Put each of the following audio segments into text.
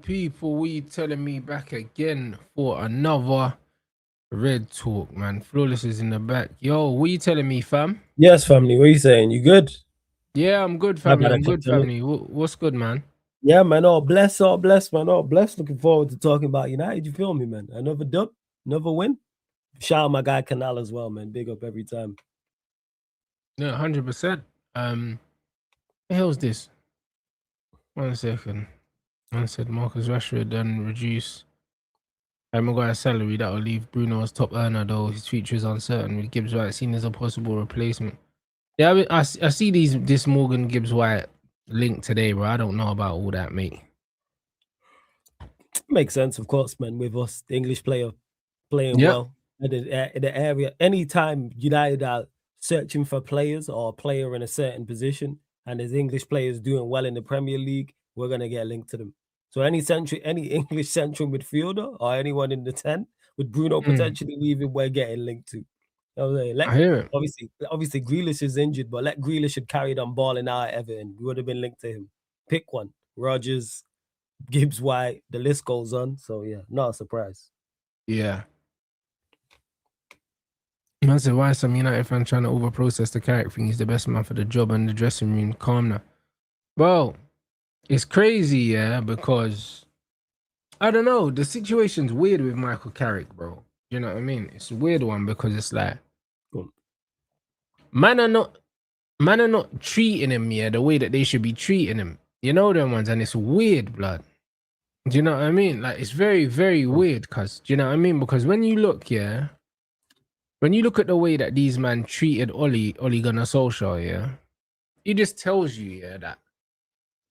people, we telling me back again for another Red Talk, man. Flawless is in the back. Yo, what you telling me, fam? Yes, family. What are you saying? You good? Yeah, I'm good, My family. bad, I I'm good, clicked on it. family. What's good, man? Yeah, man. All blessed, man. All blessed. Looking forward to talking about United. You feel me, man? Another dub, another win. Shout out my guy Canal as well, man. Big up every time. Yeah, 100%. The hell's this? 1 second. I said Marcus Rashford done reduce Maguire's salary. That will leave Bruno as top earner, though his future is uncertain, with Gibbs-White seen as a possible replacement. Yeah, I see this Morgan Gibbs-White link today, bro. I don't know about all that, mate. Makes sense, of course, man. With us, the English player playing well in the area. Anytime United are searching for players or a player in a certain position, and there's English players doing well in the Premier League, we're gonna get linked to them. So any English central midfielder or anyone in the 10 with Bruno potentially leaving, we're getting linked to. You know what I'm saying? I hear it. Obviously, Grealish is injured, but let Grealish should carry on balling out at Everton. We would have been linked to him. Pick one. Rodgers, Gibbs-White, the list goes on. So yeah, not a surprise. Yeah. Man said, why some United fan trying to overprocess the Carrick thing? He's the best man for the job and the dressing room. Calm now. Bro, it's crazy, yeah, because I don't know. The situation's weird with Michael Carrick, bro. You know what I mean? It's a weird one because it's like, man are not treating him, yeah, the way that they should be treating him. You know them ones, and it's weird, blood. Do you know what I mean? Like, it's very, very weird, cuz, do you know what I mean? Because when you look, yeah, when you look at the way that these men treated Ole Gunnar Solskjaer, yeah, it just tells you, yeah, that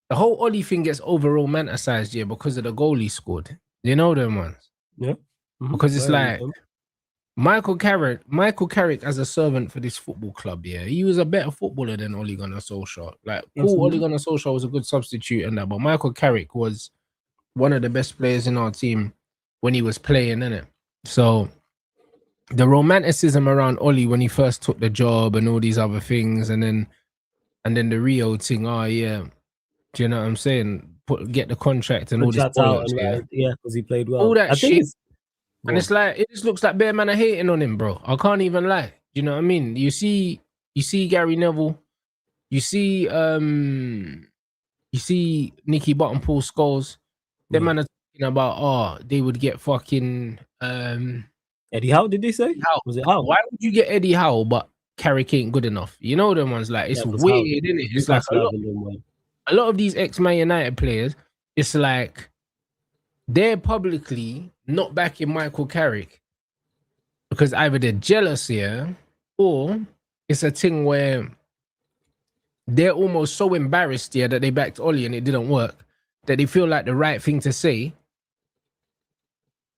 the whole Ole thing gets over romanticized, yeah, because of the goal he scored. You know them ones? Yeah. Because it's like Michael Carrick as a servant for this football club, yeah, he was a better footballer than Ole Gunnar Solskjaer. Like, cool, Ole Gunnar Solskjaer was a good substitute and that, but Michael Carrick was one of the best players in our team when he was playing, innit? So the romanticism around Ole when he first took the job and all these other things, and then the Rio thing, oh yeah, do you know what I'm saying? Get the contract and all this bollocks, yeah, because he played well. All that shit. And it's like, it just looks like bare man are hating on him, bro. I can't even lie. You know what I mean? You see Gary Neville, you see Nicky Bottom-Paul Scholes. Them man are talking about, they would get fucking Eddie Howe, did they say? Howe. Was it Howe? Why would you get Eddie Howe but Carrick ain't good enough? You know them ones, like, it's weird, isn't it? It's like a lot of these ex-Man United players, it's like they're publicly not backing Michael Carrick because either they're jealous here, or it's a thing where they're almost so embarrassed here that they backed Ole and it didn't work, that they feel like the right thing to say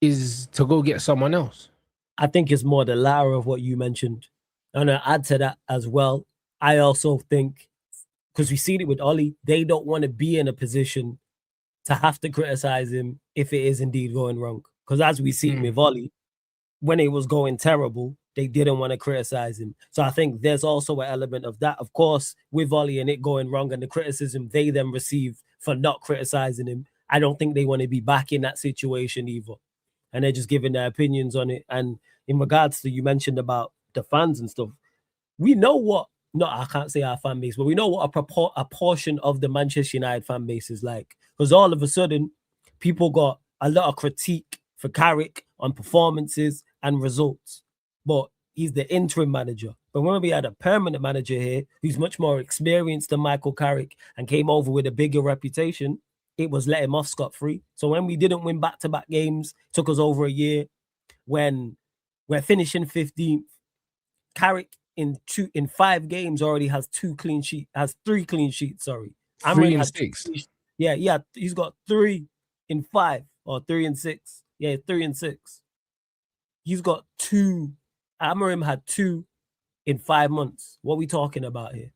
is to go get someone else. I think it's more the latter of what you mentioned. And I add to that as well, I also think, because we've seen it with Ole, they don't want to be in a position to have to criticize him if it is indeed going wrong. Because as we see with Ole, when it was going terrible, they didn't want to criticize him. So I think there's also an element of that. Of course, with Ole and it going wrong and the criticism they then receive for not criticizing him, I don't think they want to be back in that situation either. And they're just giving their opinions on it. And in regards to, you mentioned about the fans and stuff, we know what, no, I can't say our fan base, but we know what a portion of the Manchester United fan base is like. Because all of a sudden, people got a lot of critique for Carrick on performances and results. But he's the interim manager. But when we had a permanent manager here who's much more experienced than Michael Carrick and came over with a bigger reputation, it was let him off scot-free. So when we didn't win back-to-back games, took us over a year. When we're finishing 15th, Carrick in 5 games already has 3 clean sheets, sorry. 3 and 6. Yeah, he's got 3 in 5 or 3 and 6. Yeah, 3 and 6. He's got 2. Amorim had 2 in 5 months. What are we talking about here?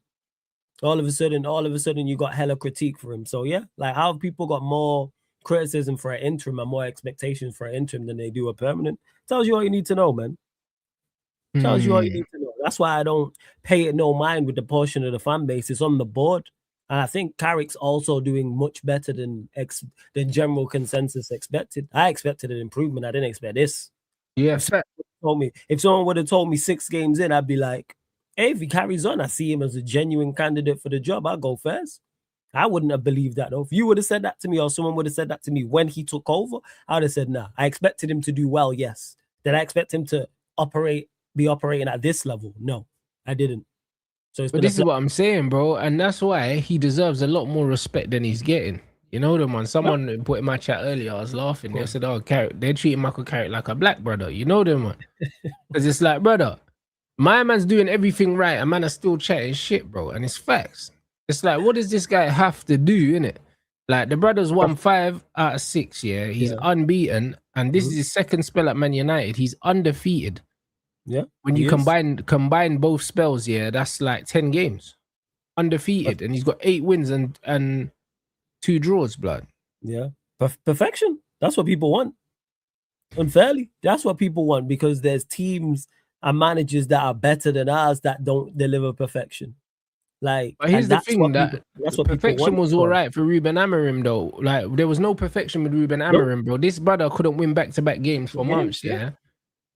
All of a sudden, you got hella critique for him. So yeah, like, how have people got more criticism for an interim and more expectations for an interim than they do a permanent? Tells you all you need to know, man. Tells you all you need to know. That's why I don't pay it no mind with the portion of the fan base. It's on the board. And I think Carrick's also doing much better than general consensus expected. I expected an improvement. I didn't expect this. Yeah, if someone would have told me 6 games in, I'd be like, hey, if he carries on, I see him as a genuine candidate for the job. I'll go first. I wouldn't have believed that though. If you would have said that to me, or someone would have said that to me when he took over, I would have said, nah. I expected him to do well, yes. Did I expect him to be operating at this level? No, I didn't. So but this is what I'm saying, bro, and that's why he deserves a lot more respect than he's getting. You know them one. Someone put in my chat earlier. I was laughing. They said, "Oh, Carrick, they're treating Michael Carrick like a black brother." You know them one, because it's like, brother, my man's doing everything right, and man are still chatting shit, bro, and it's facts. It's like, what does this guy have to do, innit? Like the brother's won 5 out of 6. Yeah, he's unbeaten, and this is his second spell at Man United. He's undefeated. Yeah. When you combine both spells, yeah, that's like 10 games. Undefeated. And he's got 8 wins and 2 draws, blood. Yeah. Perfection. That's what people want. Unfairly. That's what people want, because there's teams and managers that are better than ours that don't deliver perfection. Like, but here's the thing, that's what perfection was all right for Ruben Amorim, though. Like, there was no perfection with Ruben Amorim, bro. This brother couldn't win back-to-back games for months, yeah?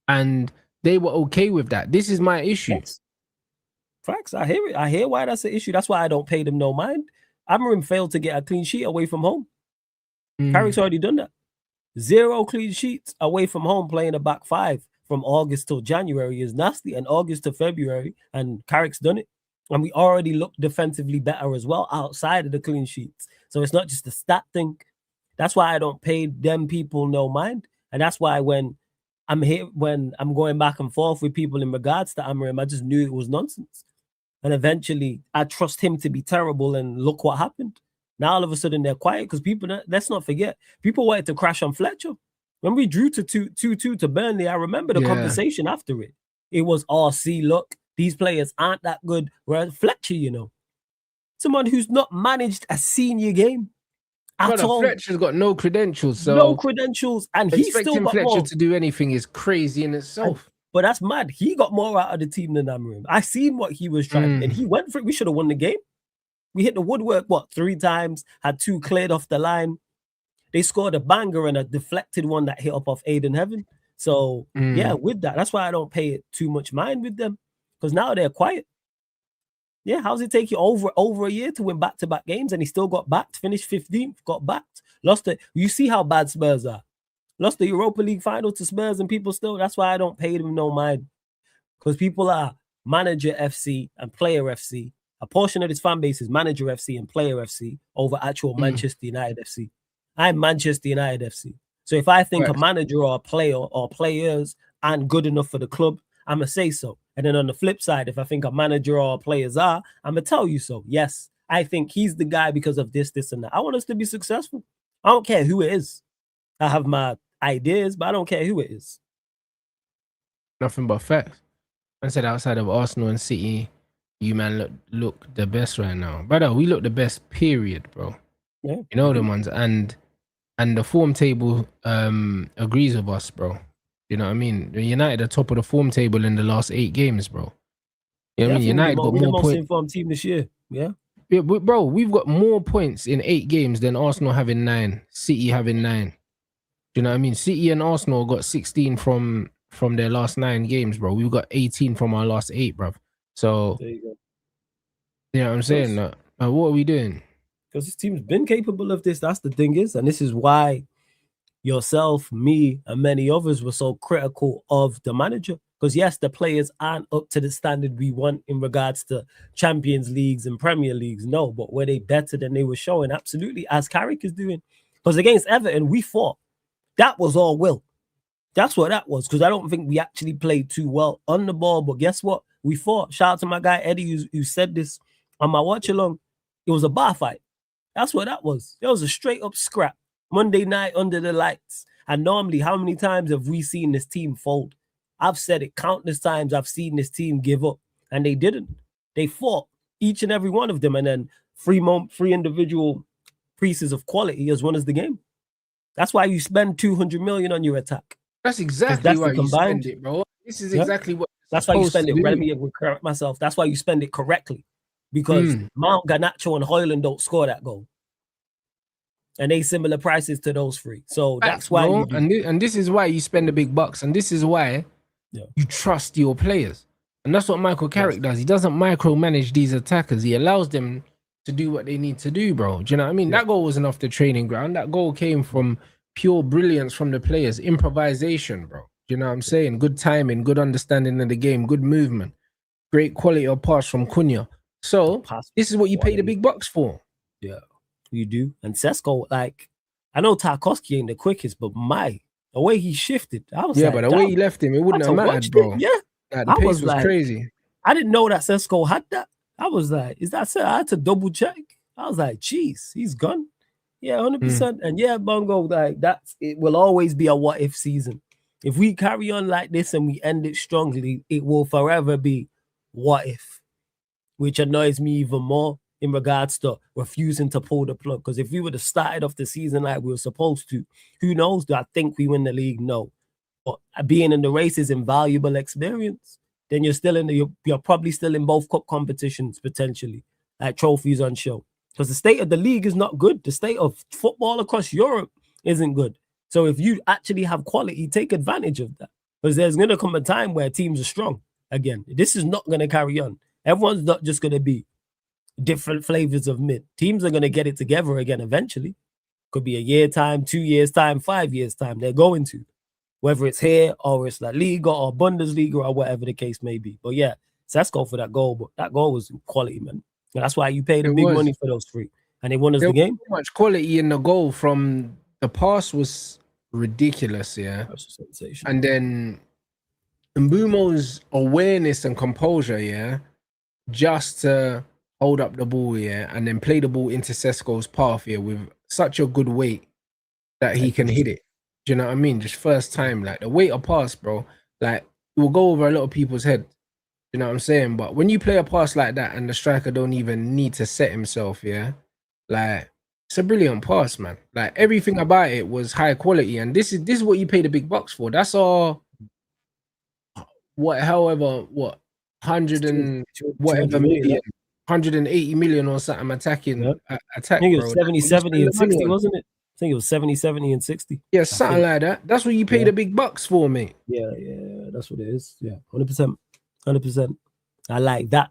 And they were okay with that. This is my issue. Facts. I hear it. I hear why that's an issue. That's why I don't pay them no mind. Amorim failed to get a clean sheet away from home. Carrick's already done that. 0 clean sheets away from home playing a back 5 from August till January is nasty, and August to February, and Carrick's done it. And we already look defensively better as well outside of the clean sheets. So it's not just a stat thing. That's why I don't pay them people no mind. And that's why when I'm going back and forth with people in regards to Amorim, I just knew it was nonsense. And eventually I trust him to be terrible, and look what happened. Now all of a sudden they're quiet because people, let's not forget, people wanted to crash on Fletcher. When we drew to 2-2 to Burnley, I remember the conversation after it. It was, see, look, these players aren't that good. Whereas Fletcher, someone who's not managed a senior game at all. Fletcher's got no credentials. So no credentials. And he's still got Fletcher more. to do anything is crazy in itself. But that's mad. He got more out of the team than Amorim. I seen what he was trying, and he went for it. We should have won the game. We hit the woodwork, 3 times, had 2 cleared off the line. They scored a banger and a deflected one that hit up off Aiden Heaven. So, yeah, with that, that's why I don't pay it too much mind with them, because now they're quiet. Yeah, how's it take you over a year to win back-to-back games, and he still got backed, finished 15th, got backed, lost it. You see how bad Spurs are. Lost the Europa League final to Spurs, and people still, that's why I don't pay them no mind, because people are manager FC and player FC. A portion of this fan base is manager FC and player FC over actual Manchester United FC. I'm Manchester United FC. So if I think a manager or a player or players aren't good enough for the club, I'm going to say so. And then on the flip side, if I think a manager or players are, I'm going to tell you so. Yes, I think he's the guy because of this, and that. I want us to be successful. I don't care who it is. I have my ideas, but I don't care who it is. Nothing but facts. I said outside of Arsenal and City, you man look the best right now. Brother, we look the best, period, bro. Yeah. You know the ones, and the form table agrees with us, bro. You know what I mean? United are top of the form table in the last 8 games, bro. You know what I mean? United got more points. We're the most informed team this year. Yeah. Yeah, but bro, we've got more points in 8 games than Arsenal having 9, City having 9. Do you know what I mean? City and Arsenal got 16 from their last 9 games, bro. We've got 18 from our last 8, bro. So, there you go. You know what I'm saying? What are we doing? Because this team's been capable of this. That's the thing is, and this is why yourself, me, and many others were so critical of the manager. Because yes, the players aren't up to the standard we want in regards to Champions Leagues and Premier Leagues. No, but were they better than they were showing? Absolutely, as Carrick is doing. Because against Everton, we fought. That was all will. That's what that was. Because I don't think we actually played too well on the ball. But guess what? We fought. Shout out to my guy Eddie who said this on my watch along. It was a bar fight. That's what that was. It was a straight up scrap. Monday night under the lights. And normally, how many times have we seen this team fold? I've said it countless times. I've seen this team give up, and they didn't. They fought, each and every one of them, and then three individual pieces of quality as one as the game. That's why you spend 200 million on your attack. That's exactly why you spend it, bro. This is exactly what. That's why you spend it. Let me correct myself. That's why you spend it correctly. because Mount, Garnacho, and Hoyland don't score that goal. And they similar prices to those three. So that's why you do. And this is why you spend the big bucks. And this is why you trust your players. And that's what Michael Carrick does. He doesn't micromanage these attackers. He allows them to do what they need to do, bro. Do you know what I mean? That goal wasn't off the training ground. That goal came from pure brilliance from the players. Improvisation, bro. Do you know what I'm saying? Good timing, good understanding of the game, good movement, great quality of pass from Cunha. So this is what you pay the big bucks for. Yeah, you do. And Sesko, like, I know Tarkowski ain't the quickest, but the way he shifted, I was but the way he left him, it wouldn't have mattered, bro. Yeah. Like, the pace was crazy. I didn't know that Sesko had that. I was like, is that so? I had to double check. I was like, geez, he's gone. Yeah, 100%. And yeah, Bongo, like it will always be a what if season. If we carry on like this and we end it strongly, it will forever be what if, which annoys me even more in regards to refusing to pull the plug. Because if we would have started off the season like we were supposed to, who knows? Do I think we win the league? No. But being in the race is invaluable experience. Then you're probably still in both cup competitions potentially, like trophies on show. Because the state of the league is not good. The state of football across Europe isn't good. So if you actually have quality, take advantage of that. Because there's going to come a time where teams are strong again. This is not going to carry on. Everyone's not just going to be different flavors of mid. Teams are going to get it together again eventually. Could be a year time, 2 years time, 5 years time. They're going to. Whether it's here or it's La Liga or Bundesliga or whatever the case may be. But yeah, Sesko for that goal. But that goal was quality, man. And that's why you paid the big money for those three. And they won us the game. So much quality in the goal from the pass was ridiculous, yeah. That's a sensation. And then Mbumo's awareness and composure, yeah, just to hold up the ball, yeah, and then play the ball into Sesko's path here with such a good weight that he can hit it. Do you know what I mean? Just first time, like the weight of pass, bro, like it will go over a lot of people's head. You know what I'm saying? But when you play a pass like that and the striker don't even need to set himself, yeah, like it's a brilliant pass, man. Like everything about it was high quality, and this is what you pay the big bucks for. That's all. However, 100 and whatever million, 180 million or something attacking. Attack, I think it bro. was 70, 70 and 60, wasn't it? I think it was 70, 70 and 60. Yeah, something like that. That's what you pay the big bucks for, mate. Yeah, that's what it is. Yeah, 100%. 100%. I like that.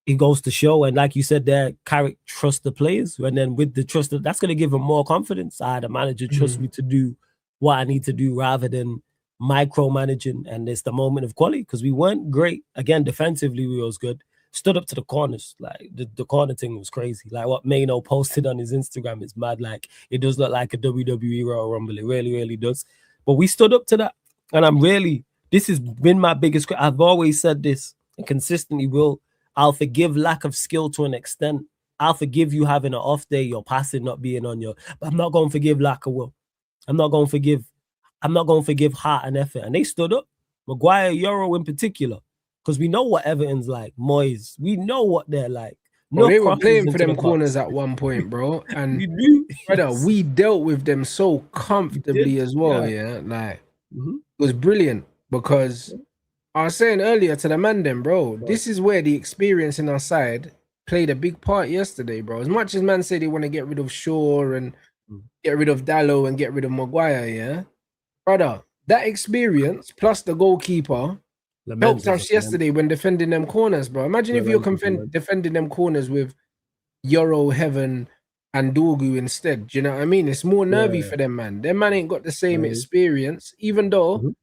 It goes to show, and like you said there, Carrick trusts the players, and then with the trust, that's going to give him more confidence. The manager trusts me to do what I need to do rather than micromanaging, and it's the moment of quality because we weren't great. Again, defensively, we was good. Stood up to the corners. Like the corner thing was crazy. Like what Maino posted on his Instagram is mad. Like it does look like a WWE Royal Rumble. It really, really does. But we stood up to that. And this has been my biggest. I've always said this and consistently will. I'll forgive lack of skill to an extent. I'll forgive you having an off day, your passing not being on your, but I'm not going to forgive lack of will. I'm not going to forgive heart and effort. And they stood up. Maguire, Euro in particular. Because we know what Everton's like, Moyes. We know what they're like. No, they were playing for them corners at one point, bro. And we dealt with them so comfortably as well, yeah. Like it was brilliant because I was saying earlier to the man then, bro, this is where the experience in our side played a big part yesterday, bro. As much as man say they want to get rid of Shaw and get rid of Dallo and get rid of Maguire, yeah. Brother, that experience plus the goalkeeper helped us yesterday when defending them corners, bro. Imagine if you're defending them corners with Euro, Heaven, and Dorgu instead. Do you know what I mean? It's more nervy for them, man. Them man ain't got the same experience, even though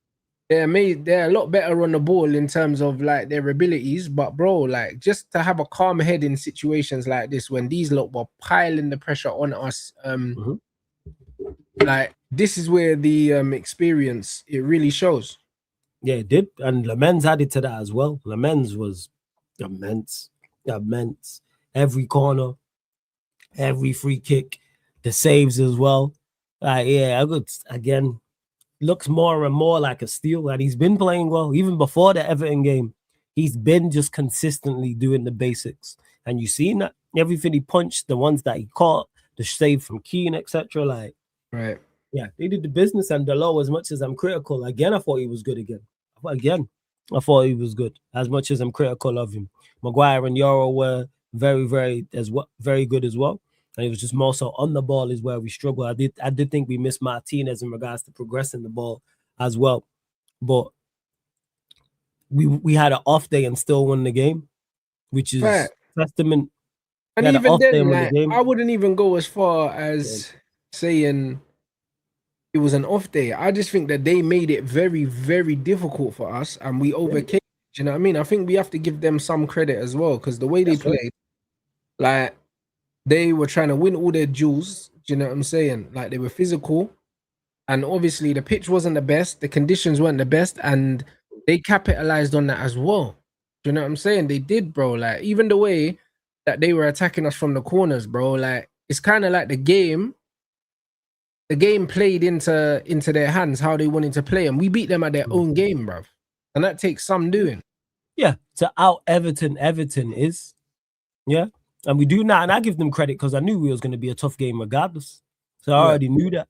they're a lot better on the ball in terms of like their abilities. But bro, like just to have a calm head in situations like this when these lot were piling the pressure on us, like this is where the experience it really shows. Yeah, it did. And Lamens added to that as well. Lamens was immense. Every corner, every free kick, the saves as well. Again, looks more and more like a steal. And he's been playing well. Even before the Everton game, he's been just consistently doing the basics. And you've seen that. Everything he punched, the ones that he caught, the save from Keane, etc. Like, right. Yeah, they did the business. And Dalot, as much as I'm critical, again, I thought he was good again. I thought he was good. As much as I'm critical of him, Maguire and Euro were very good as well. And it was just more so on the ball is where we struggle. I did think we missed Martinez in regards to progressing the ball as well. But we had an off day and still won the game, which is testament. And even then, like, I wouldn't even go as far as saying it was an off day. I just think that they made it very, very difficult for us, and we overcame. Do you know what I mean? I think we have to give them some credit as well, because the way they played, like, they were trying to win all their duels. Do you know what I'm saying? Like, they were physical, and obviously the pitch wasn't the best, the conditions weren't the best, and they capitalized on that as well. Do you know what I'm saying? They did, bro. Like, even the way that they were attacking us from the corners, bro. Like, it's kind of like the game played into their hands how they wanted to play, and we beat them at their own game, bro. And that takes some doing. Yeah, to out Everton is, yeah, and we do now, and I give them credit because I knew it was going to be a tough game regardless. So I already knew that.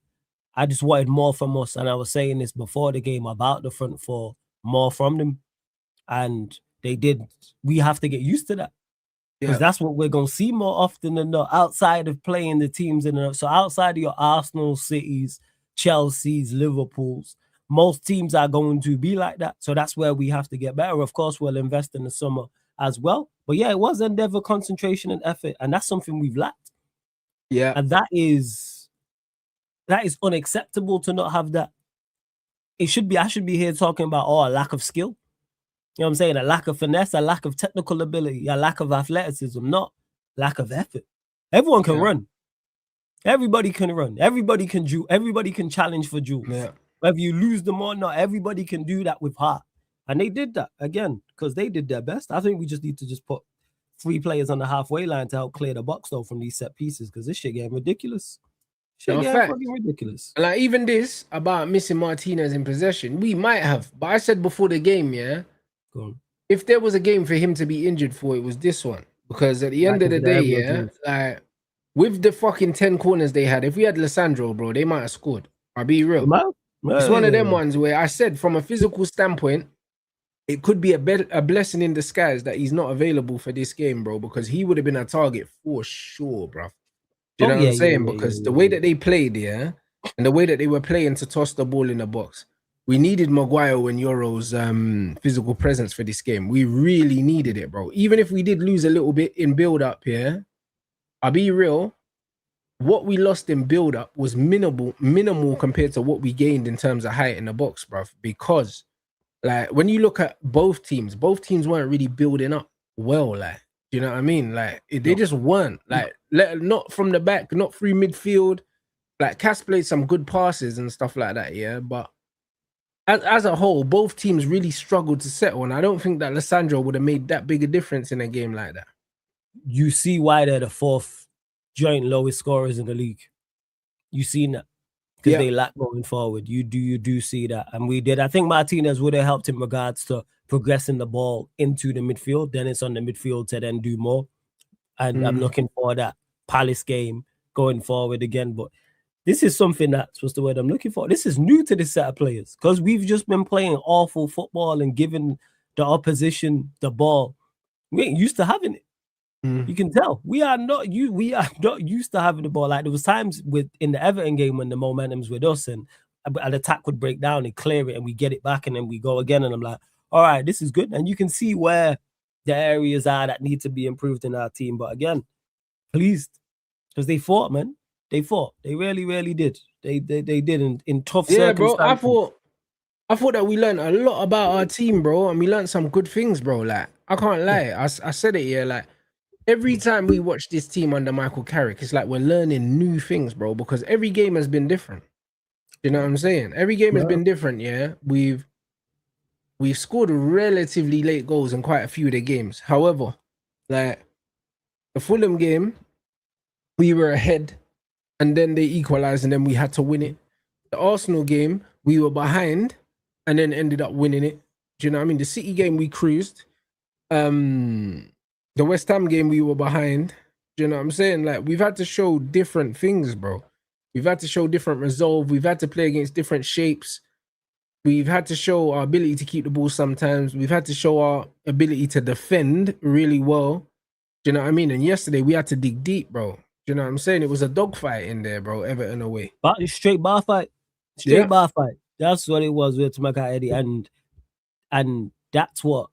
I just wanted more from us, and I was saying this before the game about the front four, more from them, and they did. We have to get used to that. Because that's what we're going to see more often than not, outside of playing the teams. So outside of your Arsenal, Cities, Chelsea's, Liverpool's, most teams are going to be like that. So that's where we have to get better. Of course, we'll invest in the summer as well. But yeah, it was endeavor, concentration, and effort. And that's something we've lacked. Yeah. And that is unacceptable to not have that. I should be here talking about, a lack of skill. You know what I'm saying? A lack of finesse, a lack of technical ability, a lack of athleticism, not lack of effort. Everyone can run. Everybody can run. Everybody can do. Everybody can challenge for duels. Yeah. Whether you lose them or not, everybody can do that with heart. And they did that, again, because they did their best. I think we just need to just put 3 players on the halfway line to help clear the box, though, from these set pieces, because this shit getting ridiculous. Fucking ridiculous. Like, even this about missing Martinez in possession, we might have. But I said before the game, if there was a game for him to be injured for, it was this one. Because at the end of the day, like, with the fucking 10 corners they had, if we had Lissandro, bro, they might have scored. I'll be real. It's one of them ones where I said, from a physical standpoint, it could be a blessing in disguise that he's not available for this game, bro, because he would have been a target for sure, bro. Do you know what I'm saying? Because the way that they played, and the way that they were playing to toss the ball in the box, we needed Maguire and Euro's physical presence for this game. We really needed it, bro. Even if we did lose a little bit in build-up here, I'll be real, what we lost in build-up was minimal compared to what we gained in terms of height in the box, bro. Because, like, when you look at both teams weren't really building up well, like, do you know what I mean? Like, they just weren't. Like, not from the back, not through midfield. Like, Cass played some good passes and stuff like that, but as a whole, both teams really struggled to settle, and I don't think that Lissandro would have made that big a difference in a game like that. You see why they're the 4th joint lowest scorers in the league. You seen that because they lack going forward. You do see that, and we did. I think Martinez would have helped in regards to progressing the ball into the midfield. Then it's on the midfield to then do more. And I'm looking for that Palace game going forward again, but. This is something that's what's the word I'm looking for. This is new to this set of players because we've just been playing awful football and giving the opposition the ball. We ain't used to having it. You can tell we are not used to having the ball. Like, there was times in the Everton game when the momentum's with us and an attack would break down and clear it and we get it back and then we go again. And I'm like, all right, this is good. And you can see where the areas are that need to be improved in our team. But again, pleased because they fought, man. They fought. They really, really did. They did in tough circumstances. Bro. I thought that we learned a lot about our team, bro, and we learned some good things, bro. Like, I can't lie. I said it, like, every time we watch this team under Michael Carrick, it's like we're learning new things, bro, because every game has been different. You know what I'm saying? Every game has been different, We've scored relatively late goals in quite a few of the games. However, like, the Fulham game, we were ahead, and then they equalized, and then we had to win it. The Arsenal game, we were behind, and then ended up winning it. Do you know what I mean? The City game, we cruised. The West Ham game, we were behind. Do you know what I'm saying? Like, we've had to show different things, bro. We've had to show different resolve. We've had to play against different shapes. We've had to show our ability to keep the ball sometimes. We've had to show our ability to defend really well. Do you know what I mean? And yesterday we had to dig deep, bro. Do you know what I'm saying? It was a dogfight in there, bro. Everton away. Straight bar fight. Bar fight. That's what it was with Tamaka Eddie. And that's what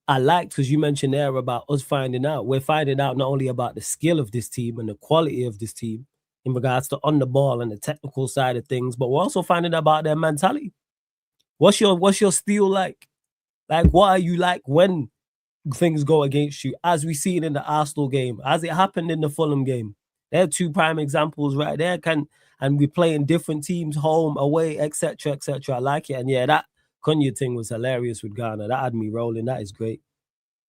I liked, because you mentioned there about us finding out. We're finding out not only about the skill of this team and the quality of this team in regards to on the ball and the technical side of things, but we're also finding out about their mentality. What's your steel like? Like, what are you like when things go against you? As we see it in the Arsenal game, as it happened in the Fulham game. They're two prime examples right there. And we play in different teams, home, away, etc., etc. I like it. And yeah, that Cunha thing was hilarious with Ghana. That had me rolling. That is great.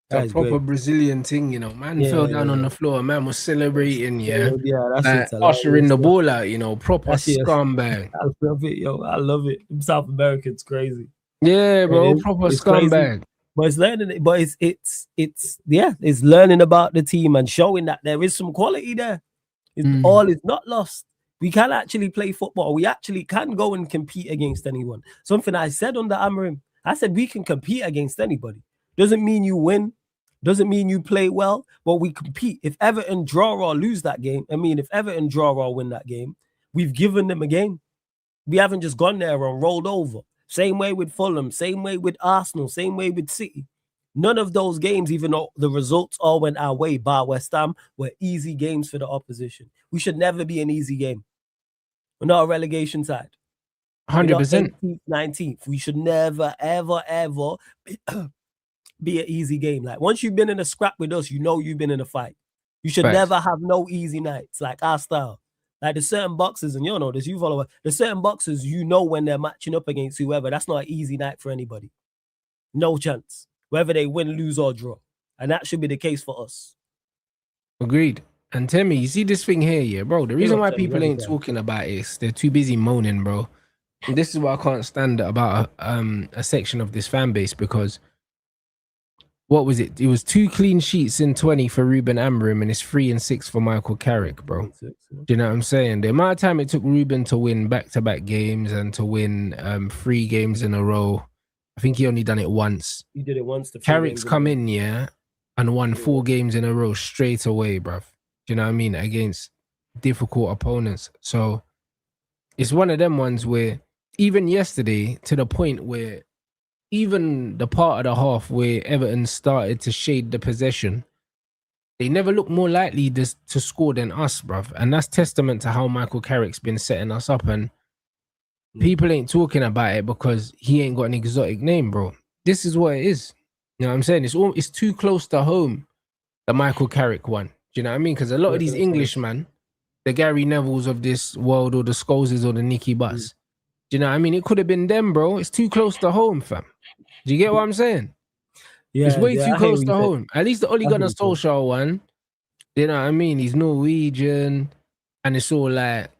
That is proper great. Brazilian thing, you know. Man fell down on the floor. Man was celebrating, that's like, ushering the ball out, you know. Proper scumbag. I love it, yo. I love it. South Americans crazy. Yeah, bro. Proper scumbag. Crazy. But it's learning. But it's learning about the team and showing that there is some quality there. All is not lost. We can actually play football. We actually can go and compete against anyone. Something I said under Amarim. I said we can compete against anybody. Doesn't mean you win. Doesn't mean you play well, but we compete. If Everton draw or lose that game, if Everton draw or win that game, we've given them a game. We haven't just gone there and rolled over. Same way with Fulham, same way with Arsenal, same way with City. None of those games, even though the results all went our way, bar West Ham, were easy games for the opposition. We should never be an easy game. We're not a relegation side. 100%. 18th, 19th. We should never, ever, ever be an easy game. Like, once you've been in a scrap with us, you know you've been in a fight. You should never have no easy nights, like our style. Like, there's certain boxers, and you know this, you follow, there's certain boxers, you know, when they're matching up against whoever, that's not an easy night for anybody. No chance. Whether they win, lose, or draw. And that should be the case for us. Agreed. And tell me, you see this thing here, yeah, bro? The reason why people ain't talking about it is they're too busy moaning, bro. And this is what I can't stand about a section of this fan base, because what was it? It was 2 clean sheets in 20 for Ruben Amorim, and it's 3 and 6 for Michael Carrick, bro. Do you know what I'm saying? The amount of time it took Ruben to win back-to-back games and to win 3 games in a row, I think he only done it once. He did it once. Carrick's come in, and won 4 games in a row straight away, bruv. Do you know what I mean? Against difficult opponents. So it's one of them ones where even yesterday, to the point where even the part of the half where Everton started to shade the possession, they never looked more likely to score than us, bruv. And that's testament to how Michael Carrick's been setting us up. And people ain't talking about it because he ain't got an exotic name, bro. This is what it is. You know what I'm saying? It's too close to home, the Michael Carrick one. Do you know what I mean? Because a lot of these Englishmen, the Gary Nevilles of this world, or the Scholeses, or the Nicky Butts, do you know what I mean? It could have been them, bro. It's too close to home, fam. Do you get what I'm saying? Yeah, it's way too close to home. At least the Ole Gunnar Solskjaer one, you know what I mean? He's Norwegian, and it's all like,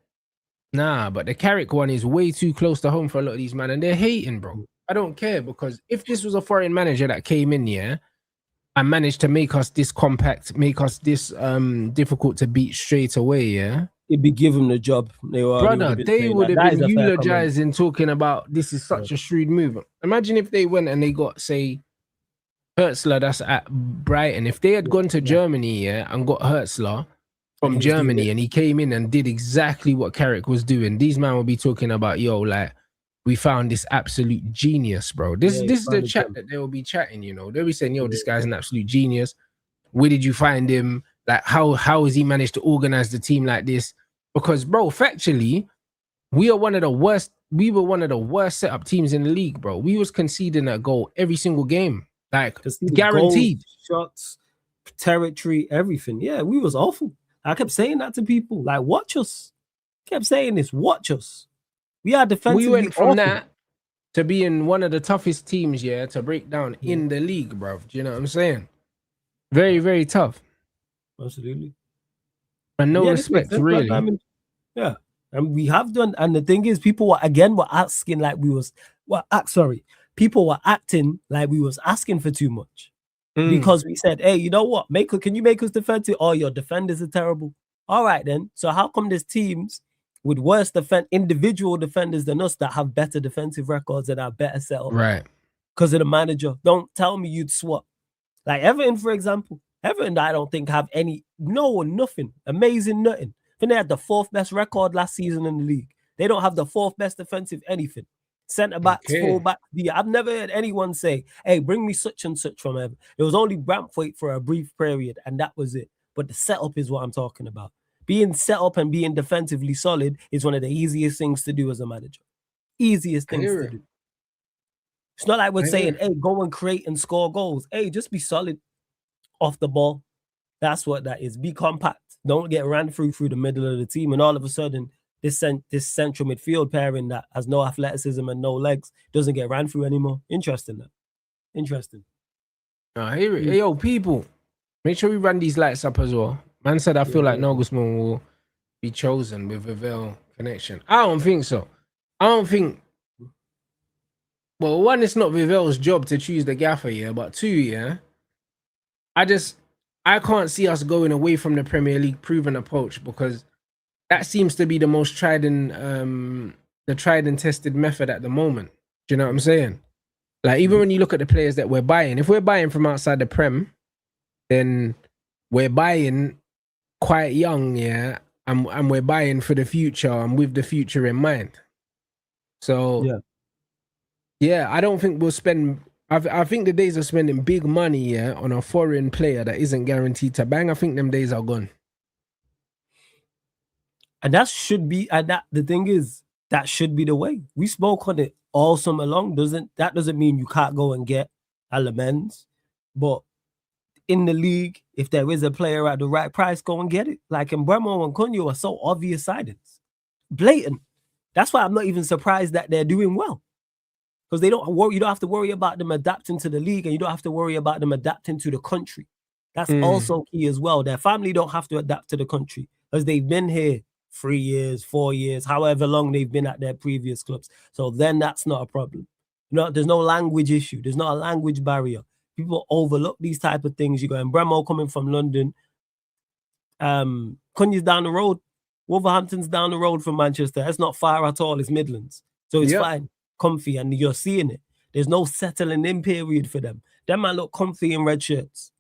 nah. But the Carrick one is way too close to home for a lot of these men, and they're hating, bro. I don't care, because if this was a foreign manager that came in, and managed to make us this compact, make us this difficult to beat straight away, it'd be given the job. They would have been eulogizing, talking about this is such a shrewd move. Imagine if they went and they got, say, Hertzler, that's at Brighton. If they had gone to Germany, and got Hertzler from Germany, and he came in and did exactly what Carrick was doing, these men would be talking about, yo, like, we found this absolute genius, bro. This is the chat that they will be chatting, you know. They'll be saying, yo, this guy's an absolute genius. Where did you find him? Like, how has he managed to organize the team like this? Because, bro, factually, we were one of the worst setup teams in the league, bro. We was conceding a goal every single game. Like, guaranteed. Goals, shots, territory, everything. Yeah, we was awful. I kept saying that to people. Like, watch us. I kept saying this, watch us. We are defensively. We went from that to being one of the toughest teams, to break down in the league, bro. Do you know what I'm saying? Very, very tough. Absolutely. And no respect, really. And we have done. And the thing is, people were asking like we was. People were acting like we was asking for too much, because we said, "Hey, you know what? Can you make us defensive? Oh, your defenders are terrible. All right, then. So how come there's teams with worse individual defenders than us that have better defensive records and are better set up. Right. Because of the manager. Don't tell me you'd swap. Like Everton, for example. Everton, I don't think have nothing. Amazing nothing. I think they had the 4th best record last season in the league. They don't have the 4th best defensive anything. Centre-backs, fullbacks. I've never heard anyone say, hey, bring me such and such from Everton. It was only Brantford for a brief period, and that was it. But the setup is what I'm talking about. Being set up and being defensively solid is one of the easiest things to do as a manager. Easiest things to do. It's not like we're saying, hey, go and create and score goals. Hey, just be solid off the ball. That's what that is. Be compact. Don't get ran through the middle of the team. And all of a sudden, this central midfield pairing that has no athleticism and no legs doesn't get ran through anymore. Interesting. I hear it. Hey, yo, people, make sure we run these lights up as well. Man said, I feel like Nagelsmann will be chosen with a Vale connection. I don't think so. I don't think. Well, one, it's not Vivell's job to choose the gaffer, but 2, I can't see us going away from the Premier League proven approach because that seems to be the most tried and tested method at the moment. Do you know what I'm saying? Like, even when you look at the players that we're buying, if we're buying from outside the Prem, then we're buying quite young, and we're buying for the future and with the future in mind. So, I don't think we'll spend. I think the days of spending big money, on a foreign player that isn't guaranteed to bang, I think them days are gone. And that should be, the thing is, that should be the way. We spoke on it all summer long. That doesn't mean you can't go and get Alemans, but in the league, if there is a player at the right price, go and get it. Like Mbeumo and Cunha are so obvious sidings, blatant. That's why I'm not even surprised that they're doing well, because you don't have to worry about them adapting to the league, and you don't have to worry about them adapting to the country. That's also key as well. Their family don't have to adapt to the country because they've been here 3 years, 4 years, however long they've been at their previous clubs. So then that's not a problem. There's no language issue. There's not a language barrier. People overlook these type of things. You got Mbeumo coming from London. Cunha's down the road. Wolverhampton's down the road from Manchester. That's not far at all. It's Midlands. So it's fine, comfy, and you're seeing it. There's no settling in period for them. Them man look comfy in red shirts.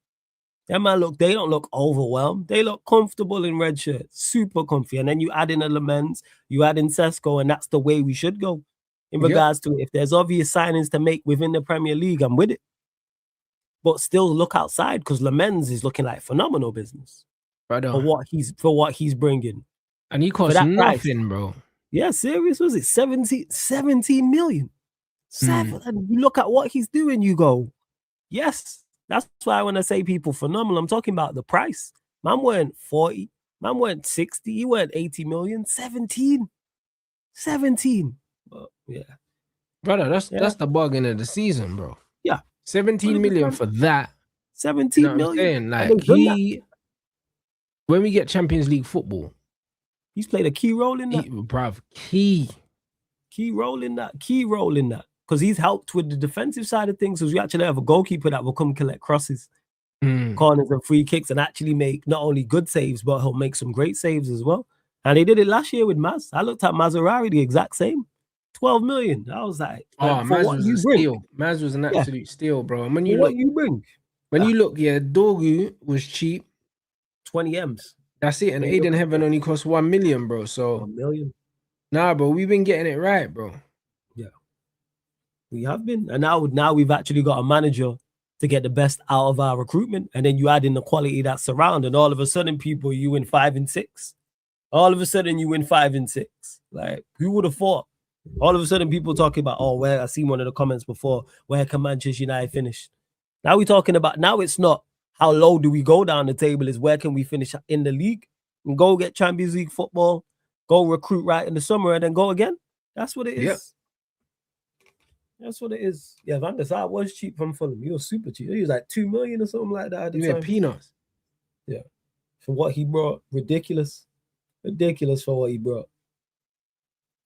Them man they don't look overwhelmed. They look comfortable in red shirts, super comfy. And then you add in Lemens, you add in Sesko, and that's the way we should go in regards to it. If there's obvious signings to make within the Premier League, I'm with it. But still look outside, because Lemens is looking like phenomenal business for what he's bringing. And he costs nothing, price, bro. Yeah, serious. Was it 17 million? And you look at what he's doing, you go, yes. That's why when I say people phenomenal, I'm talking about the price. Man weren't 40, man weren't 60, he weren't 80 million, 17. But, yeah. Brother, that's the bargain of the season, bro. Yeah. 17 million for that. 17 million. Like, when we get Champions League football, he's played a key role in that. Key role in that. Because he's helped with the defensive side of things. Because we actually have a goalkeeper that will come collect crosses, corners and free kicks, and actually make not only good saves, but he'll make some great saves as well. And he did it last year with Maz. I looked at Mazarari, the exact same. 12 million. I was like, Maz was a steal. Maz was an absolute steal, bro. And when you look, Dorgu was cheap. 20 M's. That's it. And Aiden Heaven only cost 1 million, bro. So 1 million. Nah, bro, we've been getting it right, bro. Yeah. We have been. And now we've actually got a manager to get the best out of our recruitment. And then you add in the quality that's around, and all of a sudden, people, you win 5 and 6. All of a sudden, you win 5 and 6. Like, who would have thought? All of a sudden, people talking about, I seen one of the comments before, where can Manchester United finish? Now we're talking about, now it's not how low do we go down the table, is where can we finish in the league and go get Champions League football, go recruit right in the summer, and then go again. That's what it is. Yep. That's what it is. Yeah, Van der Sar was cheap from Fulham. He was super cheap. He was like 2 million or something like that at the time. Peanuts. Yeah. For what he brought, ridiculous. Ridiculous for what he brought.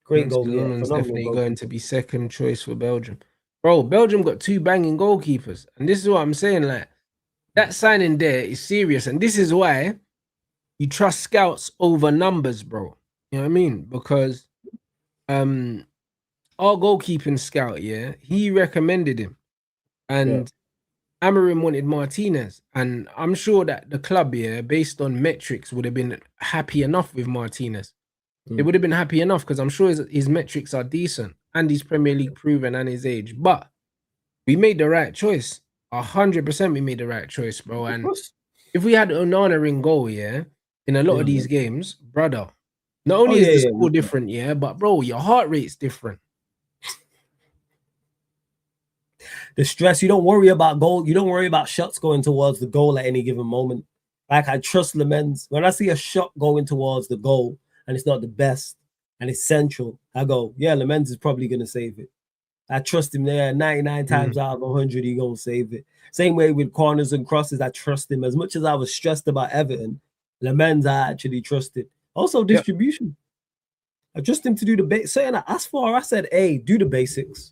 Great goal. It's definitely going to be second choice for Belgium. Bro, Belgium got 2 banging goalkeepers. And this is what I'm saying, like, that signing there is serious. And this is why you trust scouts over numbers, bro. You know what I mean? Because our goalkeeping scout, he recommended him, and Amorim wanted Martinez, and I'm sure that the club, based on metrics, would have been happy enough with Martinez. They would have been happy enough because I'm sure his metrics are decent and he's Premier League proven and his age. But we made the right choice. 100% we made the right choice, bro. And if we had Onana in goal, in a lot of these games, brother, not only is the score different, but bro, your heart rate's different. The stress, you don't worry about goal. You don't worry about shots going towards the goal at any given moment. Like, I trust Lemens. When I see a shot going towards the goal and it's not the best and it's central, I go, yeah, Lemens is probably going to save it. I trust him there. 99 times out of 100, he's going to save it. Same way with corners and crosses, I trust him. As much as I was stressed about Everton, Lemens I actually trusted. Also, distribution. I trust him to do the basics. Saying I asked for, I said, hey, do the basics.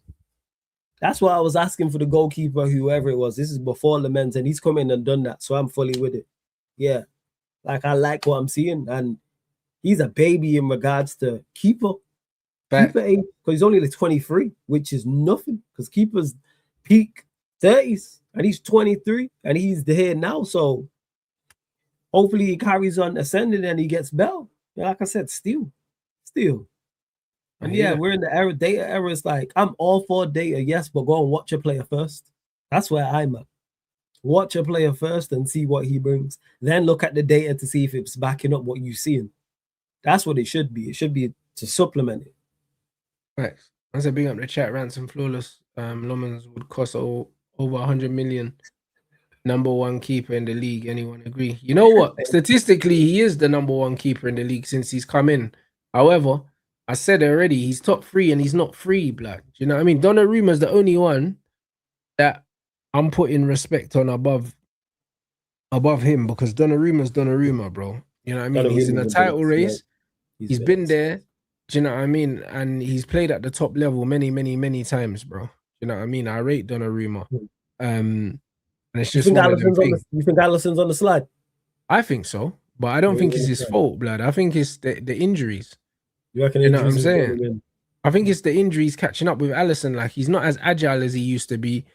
That's why I was asking for the goalkeeper, whoever it was. This is before Lemens, and he's come in and done that. So I'm fully with it. Yeah. Like, I like what I'm seeing. And he's a baby in regards to keeper. Keeper age, because he's only like 23, which is nothing. Because keepers peak 30s, and he's 23, and he's here now. So hopefully he carries on ascending and he gets better. Like I said, still. And we're in the data era. It's like, I'm all for data, yes, but go and watch a player first. That's where I'm at. Watch a player first and see what he brings. Then look at the data to see if it's backing up what you're seeing. That's what it should be. It should be to supplement it. Right. As I bring up the chat, Rants and Flawless, Lomans would cost over 100 million. Number one keeper in the league. Anyone agree? You know what? Statistically, he is the number one keeper in the league since he's come in. However, I said already, he's top 3 and he's not free, blood. Do you know what I mean? Donnaruma's the only one that I'm putting respect on above him, because Donnaruma's Donnarumma, bro. You know what I mean? He's in a title race. He's been there. Do you know what I mean? And he's played at the top level many, many, many times, bro. You know what I mean? I rate Donnarumma. And it's just one of them things. You think Alisson's on the slide? I think so, but I don't think it's his fault, blood. I think it's the injuries. You reckon? You know what I'm saying? I think it's the injuries catching up with Alisson. Like, he's not as agile as he used to be.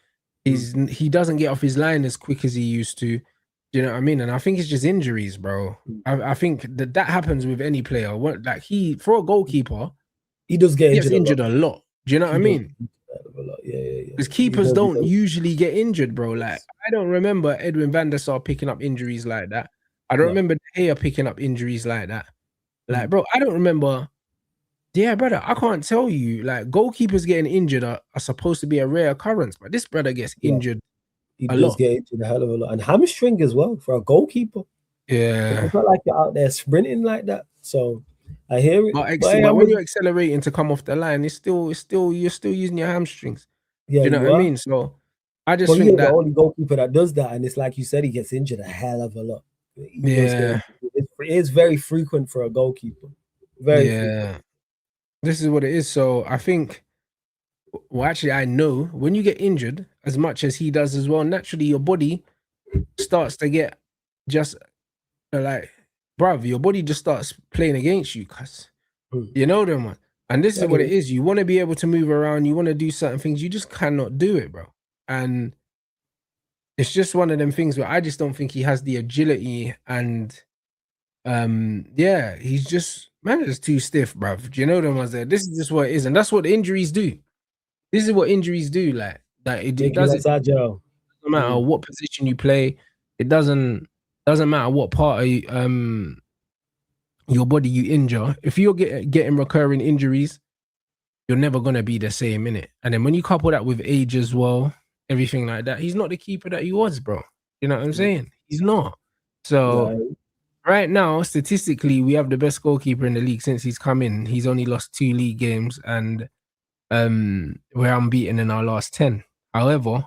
He doesn't get off his line as quick as he used to. Do you know what I mean? And I think it's just injuries, bro. I think that happens with any player. Like, for a goalkeeper, he does get injured a lot. Do you know what I mean? Yeah. Because keepers don't usually get injured, bro. Like, I don't remember Edwin van der Sar picking up injuries like that. I don't remember De Gea picking up injuries like that. Like, bro, I don't remember. Yeah, brother, I can't tell you. Like, goalkeepers getting injured are supposed to be a rare occurrence, but this brother gets injured. He does get injured a hell of a lot. And hamstring as well for a goalkeeper. Yeah. It's not like you're out there sprinting like that. So I hear it. But when you're accelerating to come off the line, you're still using your hamstrings. Yeah, you know what I mean? So I just think that the only goalkeeper that does that, and it's like you said, he gets injured a hell of a lot. Yeah. It's very frequent for a goalkeeper. Very frequent. This is what it is. So I think, well, actually, I know when you get injured, as much as he does as well, naturally your body starts to get just like, bruv, your body just starts playing against you, cuz you know them, man. And this is what it is. You want to be able to move around, you want to do certain things, you just cannot do it, bro. And it's just one of them things where I just don't think he has the agility, and he's just, man, it's too stiff, bruv. Do you know them ones there? This is just what it is, and that's what injuries do. This is what injuries do. Like it doesn't matter what position you play. It doesn't matter what part of your body you injure. If you're getting recurring injuries, you're never gonna be the same, innit? And then when you couple that with age as well, everything like that, he's not the keeper that he was, bro. You know what I'm saying? He's not. So right now, statistically, we have the best goalkeeper in the league since he's come in. He's only lost 2 league games, and we're unbeaten in our last 10. However,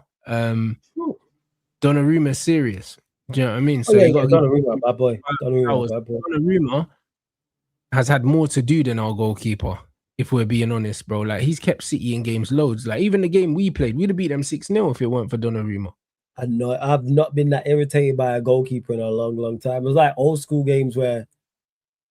Donnarumma's serious. Do you know what I mean? So Donnarumma, bad boy. Donnarumma has had more to do than our goalkeeper, if we're being honest, bro. Like, he's kept City in games loads. Like, even the game we played, we'd have beat them 6-0 if it weren't for Donnarumma. I know, I've not been that irritated by a goalkeeper in a long, long time. It was like old school games where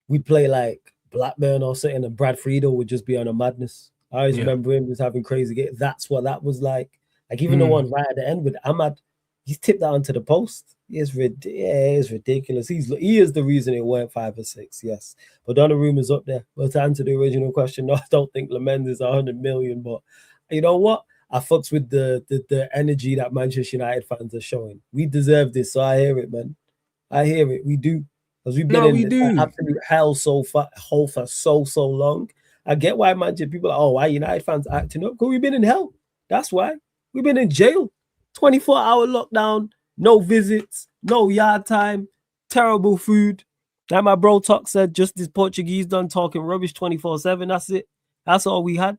we play like Blackburn or something, and Brad Friedel would just be on a madness. I always remember him just having crazy games. That's what that was like. Like even the one right at the end with Ahmad, he's tipped that onto the post. It's ridiculous. He is the reason it weren't 5 or 6. Yes, but Donnarumma's up there. But to answer the original question, no, I don't think Lamens is 100 million. But you know what? I fucks with the energy that Manchester United fans are showing. We deserve this, so I hear it, man. I hear it. We do, because we've been in absolute hell for so long. I get why Manchester people are, oh, why United fans acting up? Because we've been in hell. That's why. We've been in jail. 24-hour lockdown, no visits, no yard time, terrible food. Like my bro Talk said, just this Portuguese done talking rubbish 24/7. That's it. That's all we had.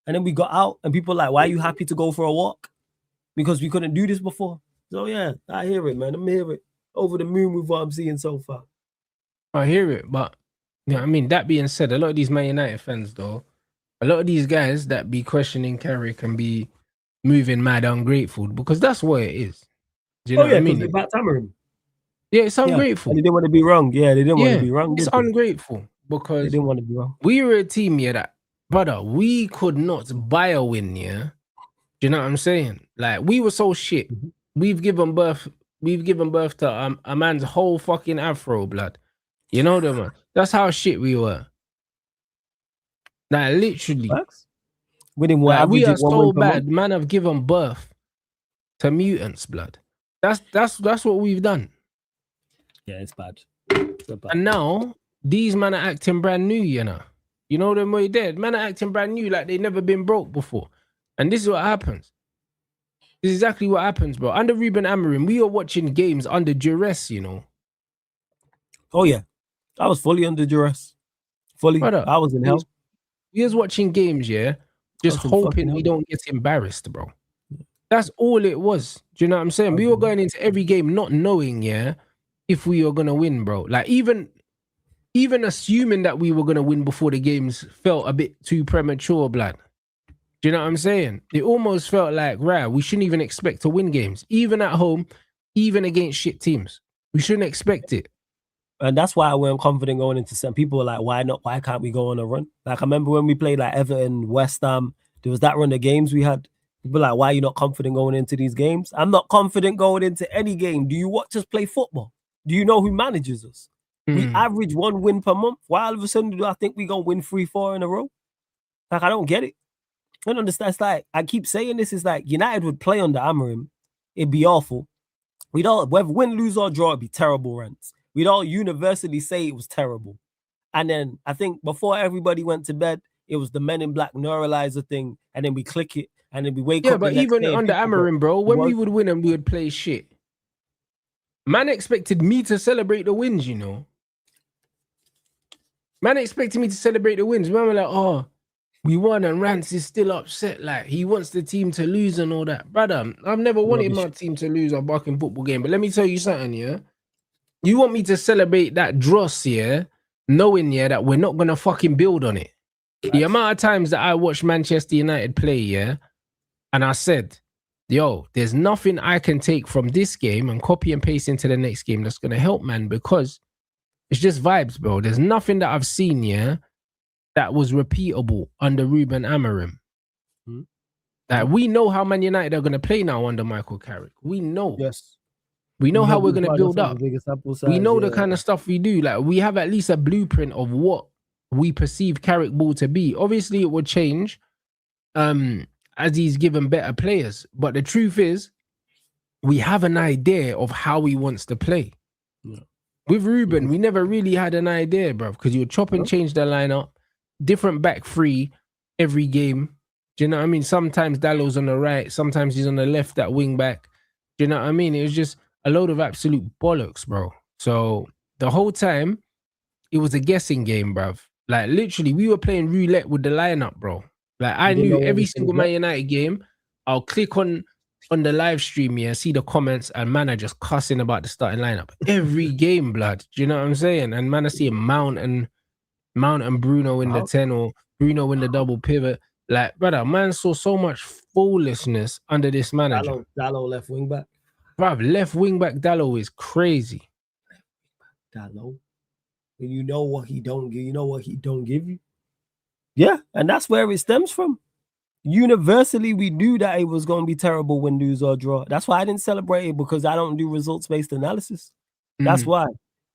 And then we got out, and people like, why are you happy to go for a walk? Because we couldn't do this before. So yeah, I hear it, man. I'm hear it. Over the moon with what I'm seeing so far. I hear it, but I mean, that being said, a lot of these Man United fans, though, a lot of these guys that be questioning Carrick can be moving mad ungrateful, because that's what it is. Do you know what I mean? About Tamarin. Yeah, it's ungrateful. And they didn't want to be wrong. Yeah, they didn't want to be wrong. It's ungrateful because they didn't want to be wrong. We were a team, that brother, we could not buy a win, Do you know what I'm saying? Like, we were so shit. We've given birth to a man's whole fucking afro, blood. You know that, man. That's how shit we were. Like, literally. We are so bad. Man have given birth to mutants, blood. That's what we've done. Yeah, it's bad. And now these men are acting brand new, You know them way dead. Man are acting brand new like they never been broke before. And this is what happens. This is exactly what happens, bro. Under Ruben Amorim, we were watching games under duress, Oh yeah. I was fully under duress. Fully. Brother, I was in hell. We was watching games, just hoping we don't get embarrassed, bro. That's all it was. Do you know what I'm saying? We were going into every game not knowing, if we were gonna win, bro. Like even assuming that we were gonna win before the games felt a bit too premature, blood. Do you know what I'm saying? It almost felt like, right, we shouldn't even expect to win games, even at home, even against shit teams. We shouldn't expect it. And that's why I weren't confident going into some people were like, why not? Why can't we go on a run? Like I remember when we played like Everton, West Ham, there was that run of games we had. People like, why are you not confident going into these games? I'm not confident going into any game. Do you watch us play football? Do you know who manages us? We average 1 win per month. Why all of a sudden do I think we're going to win 3-4 in a row? Like, I don't get it. I don't understand. It's like, I keep saying this, is like United would play under Amorim. It'd be awful. We'd all, whether win, lose, or draw, it'd be terrible, Rants. We'd all universally say it was terrible. And then I think before everybody went to bed, it was the Men in Black neuralizer thing. And then we click it. And then we wake up. Yeah, but even under Amorim, bro, when we would win and we would play shit, man expected me to celebrate the wins, Man expected me to celebrate the wins. Man were like, oh, we won and Rants is still upset. Like, he wants the team to lose and all that. Brother, I've never wanted my team to lose a fucking football game. But let me tell you something, You want me to celebrate that dross, knowing, that we're not going to fucking build on it. The amount of times that I watched Manchester United play, and I said, yo, there's nothing I can take from this game and copy and paste into the next game that's going to help, man, because it's just vibes, bro. There's nothing that I've seen, that was repeatable under Ruben Amorim. Like, we know how Man United are going to play now under Michael Carrick. We know. Yes. We know how we're going to build up. We know the kind of stuff we do. Like, we have at least a blueprint of what we perceive Carrick ball to be. Obviously, it will change as he's given better players. But the truth is, we have an idea of how he wants to play. Yeah. With Ruben, we never really had an idea, bro, because you would chop and change the lineup, different back three every game. Do you know what I mean? Sometimes Dallow's on the right, sometimes he's on the left, that wing back. Do you know what I mean? It was just a load of absolute bollocks, bro. So the whole time, it was a guessing game, bruv. Like, literally, we were playing roulette with the lineup, bro. Like, I knew every single Man United game, I'll click on the live stream, see the comments, and man are just cussing about the starting lineup. Every game, blood. Do you know what I'm saying? And man, I see Mount and Bruno in the 10 or Bruno in the double pivot. Like, brother, man saw so much foolishness under this manager. Dallo left wing back. Bruv, left wing back Dallo is crazy. Dallo. when you know what he don't give, you know what he don't give you. Yeah, and that's where it stems from. Universally, we knew that it was going to be terrible when lose or draw. That's why I didn't celebrate it, because I don't do results-based analysis. That's why.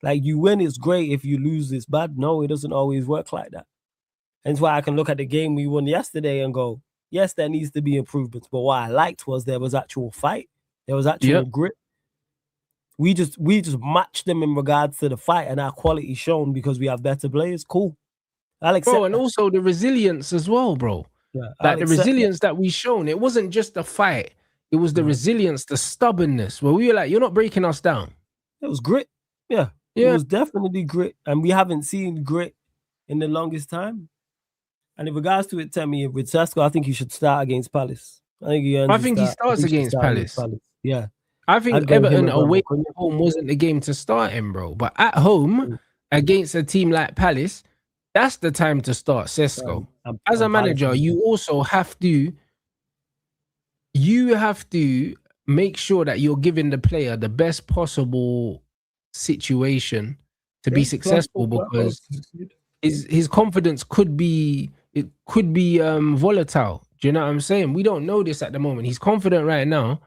Like, you win, it's great. If you lose, it's bad. No, it doesn't always work like that. And that's why I can look at the game we won yesterday and go, yes, there needs to be improvements. But what I liked was there was actual fight. There was actual grit. We just matched them in regards to the fight, and our quality shown because we have better players. Cool. I'll accept bro, and also the resilience as well, bro. Yeah, like the resilience that we shown. It wasn't just the fight. It was the resilience, the stubbornness, where we were like, you're not breaking us down. It was grit. Yeah. It was definitely grit. And we haven't seen grit in the longest time. And in regards to it, Temi, with Sesko, I think he should start against Palace. I think he starts against Palace. Yeah. I think Everton away from home wasn't the game to start him, bro. But at home, against a team like Palace, that's the time to start Sesko. As a manager, you also have to make sure that you're giving the player the best possible situation to be successful, because his confidence could be volatile. Do you know what I'm saying? We don't know this at the moment. He's confident right now,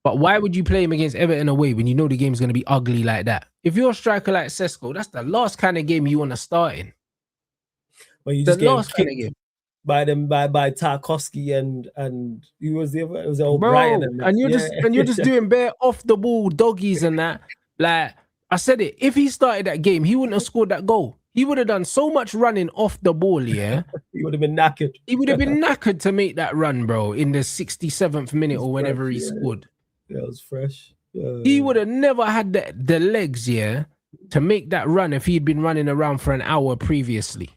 but why would you play him against Everton away when you know the game's going to be ugly like that? If you're a striker like Sesko, that's the last kind of game you want to start in. Well, you just get kicked by Tarkowski and who was the other? It was O'Brien, and you're just doing bare off the ball doggies and that. Like I said it, if he started that game, he wouldn't have scored that goal. He would have done so much running off the ball, yeah. He would have been knackered. He would have been knackered to make that run, bro, in the 67th minute or whenever he scored. Yeah, it was fresh. He would have never had the legs, yeah, to make that run if he'd been running around for an hour previously.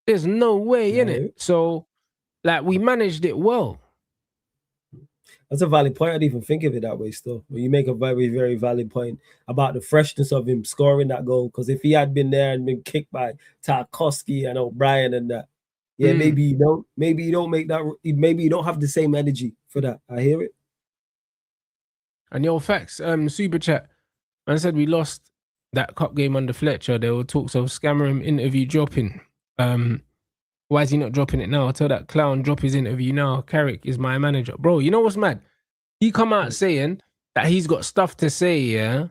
There's no way in it. So, like, we managed it well. That's a valid point. I didn't even think of it that way still. But you make a very, very valid point about the freshness of him scoring that goal. Because if he had been there and been kicked by Tarkowski and O'Brien and that, maybe you don't make that. Maybe you don't have the same energy for that. I hear it. And your facts, super chat. Man said we lost that cup game under Fletcher. There were talks of Scammer interview dropping. Why is he not dropping it now? Tell that clown drop his interview now. Carrick is my manager. Bro, you know what's mad? He come out saying that he's got stuff to say, yeah,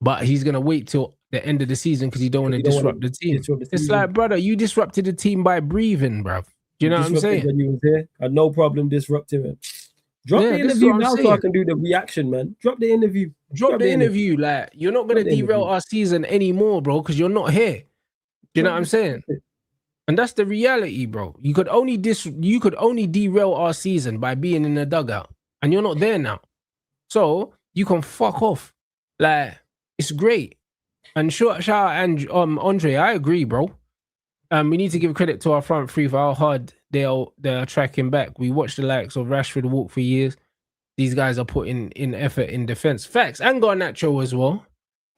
but he's going to wait till the end of the season because he don't want to disrupt the team. It's like, brother, you disrupted the team by breathing, bruv. Do you know what I'm saying? When you was here, I had no problem disrupting it. Drop the interview now so I can do the reaction, man. Drop the interview. Drop the interview. Like, you're not going to derail our season anymore, bro, because you're not here. Do you know what I'm saying? And that's the reality, bro. You could only derail our season by being in the dugout, and you're not there now. So you can fuck off. Like, it's great. And shout out and Andre, I agree, bro. We need to give credit to our front three for how hard they're tracking back. We watched the likes of Rashford walk for years. These guys are putting in effort in defense. Facts. And Garnacho as well.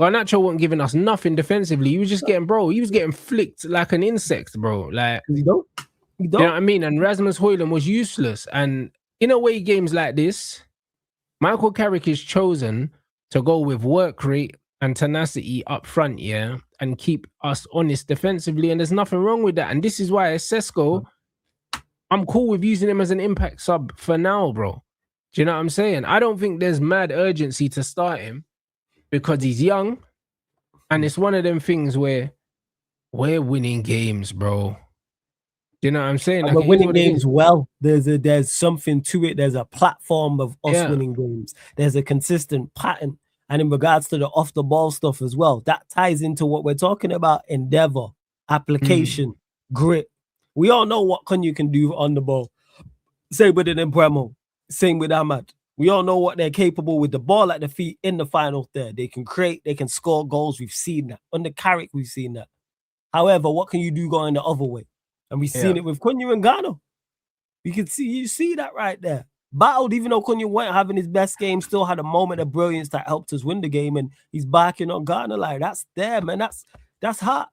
Garnacho wasn't giving us nothing defensively. He was just getting flicked like an insect, bro. Like, you know what I mean? And Rasmus Højlund was useless. And in away games like this, Michael Carrick is chosen to go with work rate and tenacity up front, yeah, and keep us honest defensively. And there's nothing wrong with that. And this is why Sesko, I'm cool with using him as an impact sub for now, bro. Do you know what I'm saying? I don't think there's mad urgency to start him, because he's young, and it's one of them things where we're winning games, bro. Do you know what I'm saying? Like, we're winning games well. There's something to it. There's a platform of us winning games. There's a consistent pattern. And in regards to the off-the-ball stuff as well, that ties into what we're talking about: endeavor, application, grit. We all know what Cunha can do on the ball. Same with Interim. Same with Ahmad. We all know what they're capable with the ball at the feet in the final third. They can create, they can score goals. We've seen that. Under Carrick, we've seen that. However, what can you do going the other way? And we've seen it with Cunha and Ghana. You see that right there. Battled, even though Cunha weren't having his best game, still had a moment of brilliance that helped us win the game, and he's backing on Ghana. Like, that's there, man. That's hot.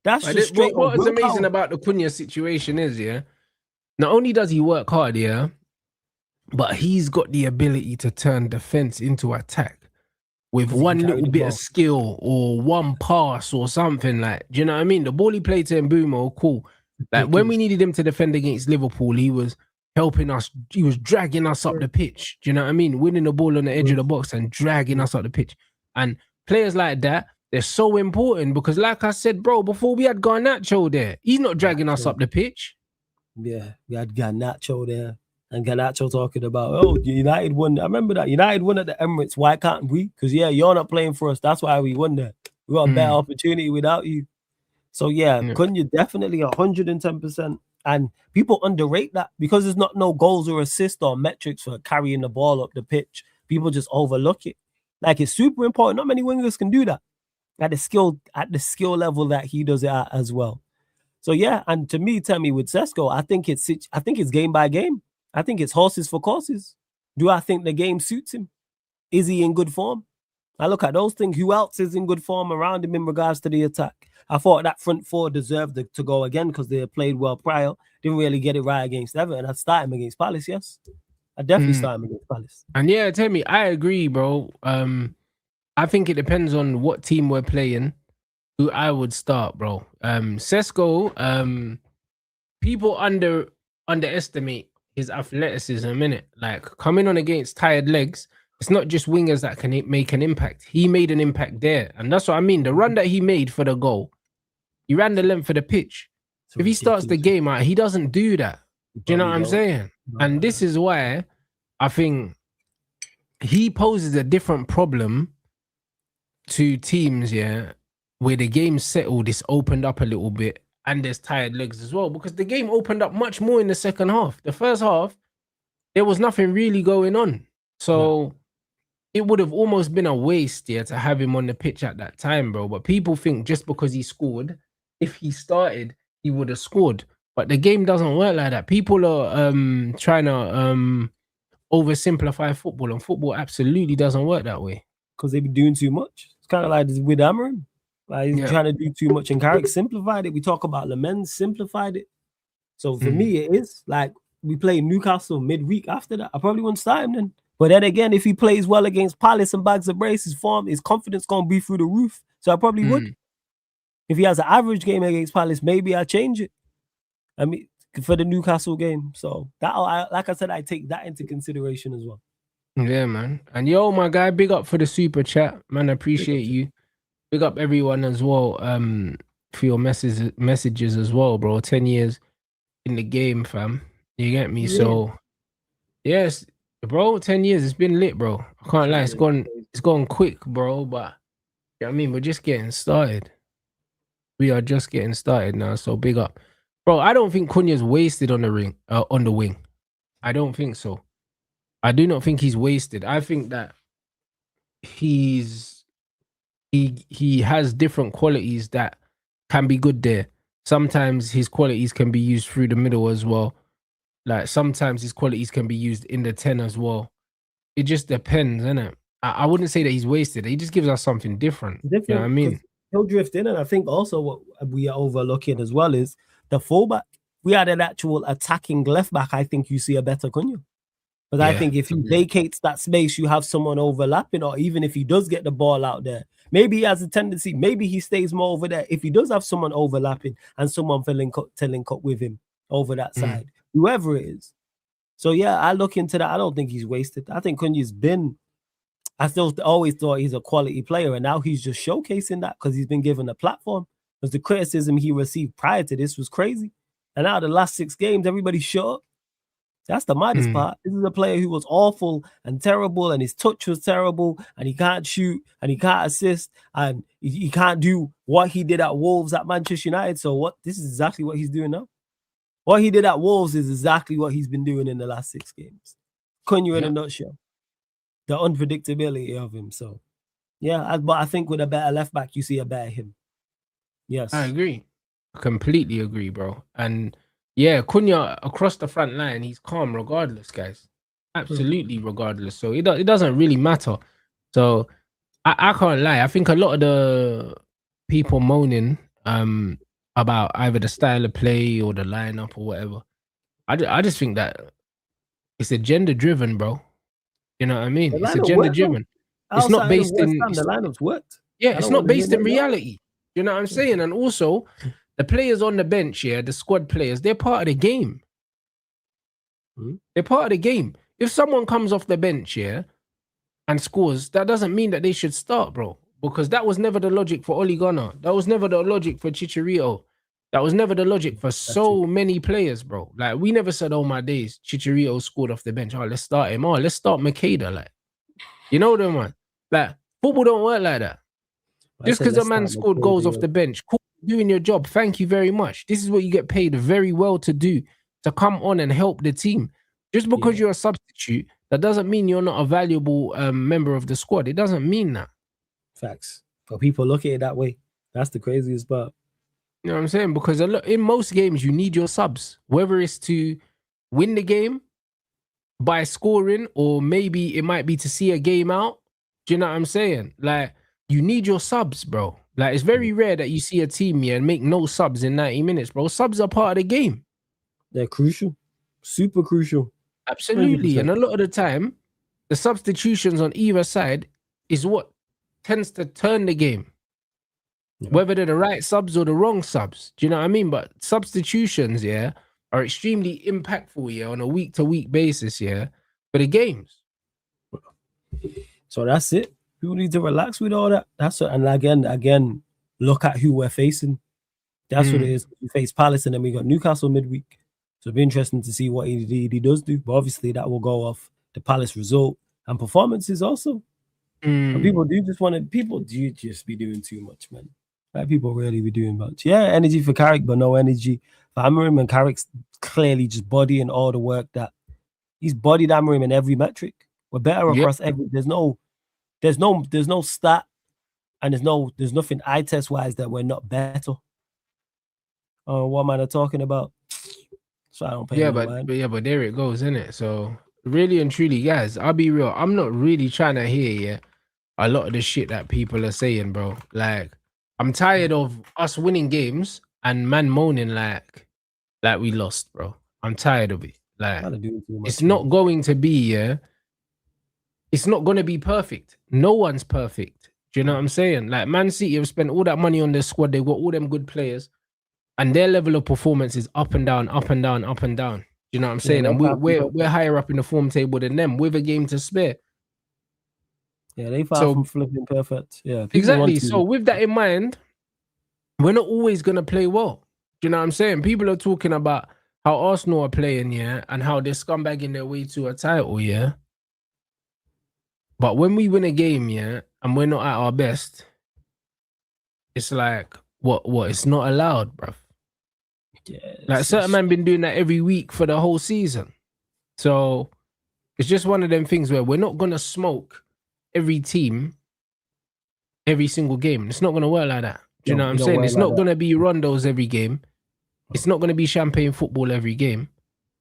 That's just straight. What is amazing about the Cunha situation is, not only does he work hard, but he's got the ability to turn defense into attack. with one little bit of skill or one pass or something, like, do you know what I mean? The ball he played to Mbeumo, cool. Like when we needed him to defend against Liverpool, he was helping us. He was dragging us up the pitch. Do you know what I mean? Winning the ball on the edge of the box and dragging us up the pitch. And players like that, they're so important because, like I said, bro, before we had Garnacho there, he's not dragging us up the pitch. Yeah, we had Garnacho there. And Garnacho talking about, oh, United won. I remember that. United won at the Emirates. Why can't we? Because, yeah, you're not playing for us. That's why we won there. We got a better opportunity without you. So, yeah, Cunha definitely 110%. And people underrate that because there's not no goals or assists or metrics for carrying the ball up the pitch. People just overlook it. Like, it's super important. Not many wingers can do that at the skill level that he does it at as well. So, yeah, and to me, Temi, with Sesko, I think it's game by game. I think it's horses for courses. Do I think the game suits him? Is he in good form? I look at those things. Who else is in good form around him in regards to the attack? I thought that front four deserved to go again because they played well prior. Didn't really get it right against Everton. I'd start him against Palace, yes. I'd definitely start him against Palace. And yeah, Temi, I agree, bro. I think it depends on what team we're playing, who I would start, bro. Sesko, people underestimate his athleticism, innit? Like coming on against tired legs, it's not just wingers that can make an impact. He made an impact there. And that's what I mean. The run that he made for the goal, he ran the length of the pitch. If he starts the game out, he doesn't do that. Do you know what I'm saying? And this is why I think he poses a different problem to teams, yeah, where the game's settled, it's opened up a little bit. And there's tired legs as well, because the game opened up much more in the second half. The first half, there was nothing really going on. So it would have almost been a waste, yeah, to have him on the pitch at that time, bro. But people think just because he scored, if he started, he would have scored. But the game doesn't work like that. People are trying to oversimplify football, and football absolutely doesn't work that way. Because they be doing too much. It's kind of like with Amarim. Like he's trying to do too much, and Carrick simplified it. We talk about Lamens simplified it. So for me, it is like we play Newcastle midweek after that. I probably wouldn't start him then. But then again, if he plays well against Palace and bags of brace, his form, his confidence gonna be through the roof. So I probably would. If he has an average game against Palace, maybe I change it. I mean, for the Newcastle game. So that, like I said, I take that into consideration as well. Yeah, man. And yo, my guy, big up for the super chat, man. I appreciate you. Big up everyone as well for your messages as well, bro. 10 years in the game, fam. You get me? Yeah. So, yes, bro, 10 years. It's been lit, bro. I can't lie. It's gone quick, bro. But, you know what I mean? We're just getting started. We are just getting started now. So, big up. Bro, I don't think Cunha's wasted on the wing. I don't think so. I do not think he's wasted. I think that he has different qualities that can be good there. Sometimes his qualities can be used through the middle as well. Like sometimes his qualities can be used in the 10 as well. It just depends, innit? I wouldn't say that he's wasted. He just gives us something different. You know what I mean? He'll drift in, and I think also what we are overlooking as well is the fullback. We had an actual attacking left back. I think you see a better Cunha. But I think if he vacates that space, you have someone overlapping, or even if he does get the ball out there, maybe he has a tendency, maybe he stays more over there. If he does have someone overlapping and someone telling cut with him over that side, whoever it is. So, yeah, I look into that. I don't think he's wasted. I think Cunha's I still always thought he's a quality player, and now he's just showcasing that because he's been given a platform. Because the criticism he received prior to this was crazy. And now the last 6 games, everybody shut up. That's the maddest part. This is a player who was awful and terrible, and his touch was terrible, and he can't shoot, and he can't assist, and he can't do what he did at Wolves at Manchester United. So this is exactly what he's doing now. What he did at Wolves is exactly what he's been doing in the last 6 games. Cunha in a nutshell. The unpredictability of him. So, yeah, but I think with a better left back, you see a better him. Yes. I agree. I completely agree, bro. And yeah, Cunha across the front line, he's calm regardless, guys. Absolutely regardless. So it doesn't really matter. So I can't lie. I think a lot of the people moaning about either the style of play or the lineup or whatever, I just think that it's agenda driven, bro. You know what I mean? It's agenda driven. It's not based in the lineups worked. Yeah, it's not based in reality. You know what I'm saying? And also, the players on the bench, the squad players, they're part of the game. They're part of the game. If someone comes off the bench, and scores, that doesn't mean that they should start, bro. Because that was never the logic for Ole Gunnar. That was never the logic for Chicharito. That was never the logic for so many players, bro. Like, we never said, oh, my days, Chicharito scored off the bench. Oh, let's start him. Oh, let's start Makeda. Like, you know what I mean? Like, football don't work like that. Just because a man scored goals off the bench, cool, doing your job. Thank you very much. This is what you get paid very well to do, to come on and help the team. Just because you're a substitute, that doesn't mean you're not a valuable member of the squad. It doesn't mean that. Facts. But people look at it that way. That's the craziest part. You know what I'm saying? Because in most games, you need your subs, whether it's to win the game by scoring, or maybe it might be to see a game out. Do you know what I'm saying? Like, you need your subs, bro. Like, it's very rare that you see a team and make no subs in 90 minutes, bro. Subs are part of the game. They're crucial. Super crucial. Absolutely. 100%. And a lot of the time, the substitutions on either side is what tends to turn the game. Whether they're the right subs or the wrong subs. Do you know what I mean? But substitutions, are extremely impactful, on a week-to-week basis, for the games. So that's it. People need to relax with all that. That's it. And again, look at who we're facing. That's what it is. We face Palace and then we got Newcastle midweek. So it'll be interesting to see what he does do. But obviously that will go off the Palace result and performances also. But people do just be doing too much, man. Like, people really be doing much. Yeah, energy for Carrick, but no energy for Amorim. And Carrick's clearly just bodying all the work that he's bodied Amorim in every metric. We're better across every. There's no stat, and there's nothing eye test wise that we're not better. What man are talking about? So I don't pay no mind. But there it goes, isn't it? So really and truly, guys, I'll be real. I'm not really trying to hear a lot of the shit that people are saying, bro. Like, I'm tired of us winning games and man moaning like we lost, bro. I'm tired of it. Like, it's not going to be, it's not going to be perfect. No one's perfect. Do you know what I'm saying? Like, Man City have spent all that money on their squad. They've got all them good players, and their level of performance is up and down, up and down, up and down. Do you know what I'm saying? And we're higher up in the form table than them with a game to spare. Yeah, they far from flipping perfect. Yeah, exactly. So with that in mind, we're not always going to play well. Do you know what I'm saying? People are talking about how Arsenal are playing, and how they're scumbagging their way to a title, But when we win a game, and we're not at our best, it's like, what? It's not allowed, bruv. Yeah, like, certain man been doing that every week for the whole season. So it's just one of them things where we're not going to smoke every team every single game. It's not going to work like that. Do you know what I'm saying? It's not going to be rondos every game. It's not going to be champagne football every game.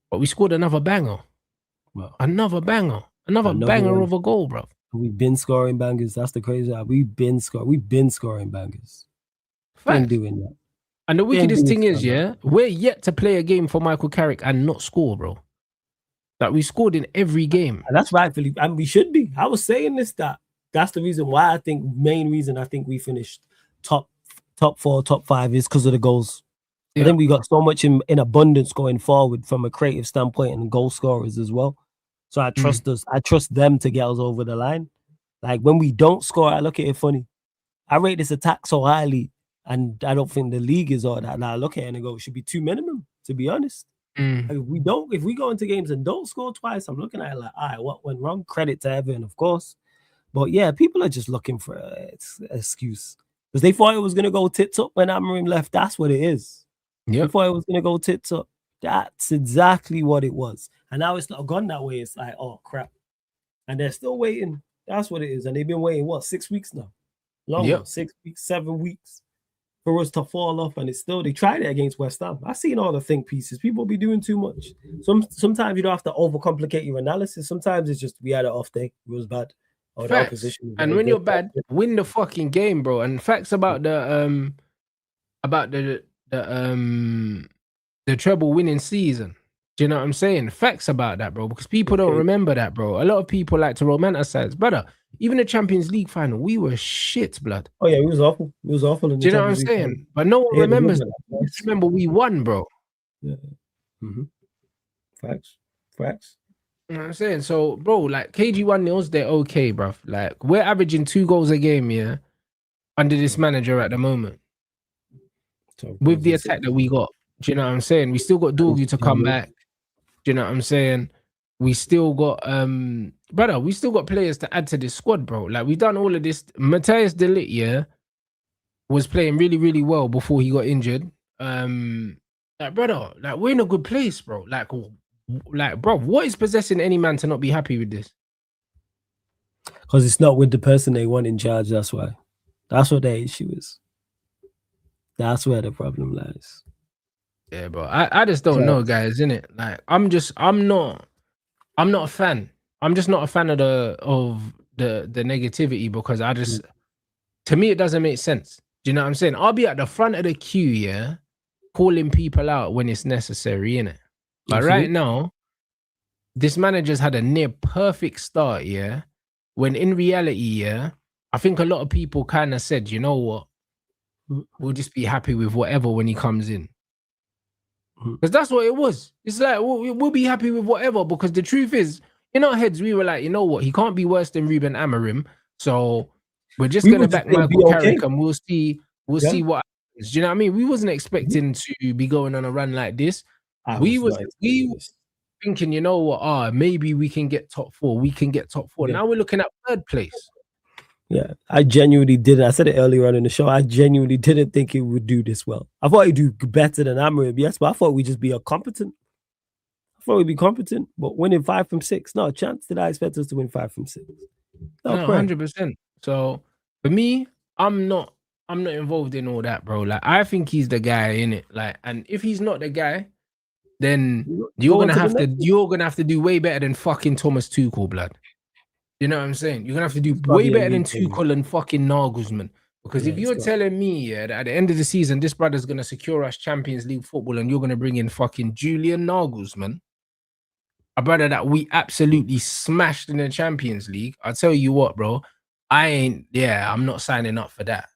But we scored another banger. Well, another banger one. Of a goal, bro. We've been scoring bangers. That's the crazy. We've been scoring bangers. Been doing that. And the wickedest thing is, we're yet to play a game for Michael Carrick and not score, bro. Like, we scored in every game. And that's rightfully, and we should be. I was saying this, that's the reason why main reason I think we finished top 4, top 5 is because of the goals. I think we got so much in abundance going forward from a creative standpoint and goal scorers as well. So I trust us. I trust them to get us over the line. Like, when we don't score, I look at it funny. I rate this attack so highly, and I don't think the league is all that. Now I look at it and go, it should be 2 minimum, to be honest. Like, if we go into games and don't score twice, I'm looking at it like, all right, what went wrong? Credit to Everton, of course. But yeah, people are just looking for an excuse. Because they thought it was going to go tits up when Amorim left. That's what it is. They thought it was going to go tits up. That's exactly what it was. And now it's not gone that way. It's like, oh, crap. And they're still waiting. That's what it is. And they've been waiting, 6 weeks now? Longer, 6 weeks, 7 weeks for us to fall off. And it's still, they tried it against West Ham. I've seen all the think pieces. People be doing too much. Sometimes you don't have to overcomplicate your analysis. Sometimes it's just, we had an off day. It was bad. Or the opposition. And when you're bad, win the fucking game, bro. And facts about the treble winning season. Do you know what I'm saying? Facts about that, bro. Because people don't remember that, bro. A lot of people like to romanticize. Brother, even the Champions League final, we were shit, blood. Oh yeah, it was awful. It was awful in the Do you know what I'm Champions League saying? final. But no one They had the remembers. rubber, like, Just remember we won, bro. Yeah. Facts. You know what I'm saying? So, bro, like KG 1-0s, they're okay, bro. Like we're averaging 2 goals a game, yeah, under this manager at the moment. So, With the attack that we got. Do you know what I'm saying? We still got Dorgu to come back. Do you know what I'm saying? We still got brother, we still got players to add to this squad, bro. Like we've done all of this. Matthias de Ligt, yeah, was playing really, really well before he got injured. Like brother, like we're in a good place, bro. Like bro, what is possessing any man to not be happy with this? Because it's not with the person they want in charge, that's why. That's what their issue is. That's where the problem lies. Yeah, bro. I just don't know, guys, innit? Like I'm not a fan. I'm just not a fan of the negativity because I just to me it doesn't make sense. Do you know what I'm saying? I'll be at the front of the queue, yeah, calling people out when it's necessary, innit? But right now, this manager's had a near perfect start, yeah. When in reality, yeah, I think a lot of people kind of said, you know what, we'll just be happy with whatever when he comes in. Because that's what it was. It's like, we'll be happy with whatever, because the truth is, in our heads, we were like, you know what, he can't be worse than Ruben Amorim. So we're just going to back Michael Carrick and we'll see what happens. Do you know what I mean? We wasn't expecting to be going on a run like this. We were thinking, you know what, maybe we can get top 4. We can get top 4. Now we're looking at 3rd place. Yeah, I genuinely didn't. I said it earlier on in the show. I genuinely didn't think he would do this well. I thought he'd do better than Amorim, yes, but I thought we'd just be competent. I thought we'd be competent, but winning 5 from 6, not a chance did I expect us to win 5 from 6. No, 100%. So for me, I'm not involved in all that, bro. Like I think he's the guy in it. Like, and if he's not the guy, then you're gonna have to do way better than fucking Thomas Tuchel, blood. You know what I'm saying? You're gonna have to do way better than Tuchel and fucking Nagelsmann. Because if you're telling me, that at the end of the season, this brother's gonna secure us Champions League football, and you're gonna bring in fucking Julian Nagelsmann, a brother that we absolutely smashed in the Champions League, I'll tell you what, bro. I'm not signing up for that.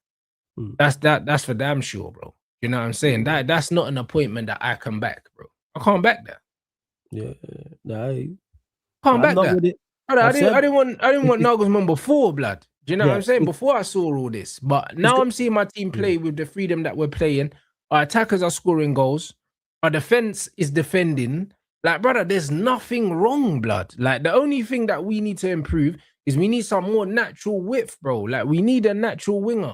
That's for damn sure, bro. You know what I'm saying? That's not an appointment that I can back, bro. I can't back that. Yeah, no, can't back that. I didn't want Nagelsmann before, blood. Do you know what I'm saying? Before I saw all this, but now I'm seeing my team play with the freedom that we're playing. Our attackers are scoring goals. Our defense is defending. Like, brother, there's nothing wrong, blood. Like, the only thing that we need to improve is we need some more natural width, bro. Like, we need a natural winger.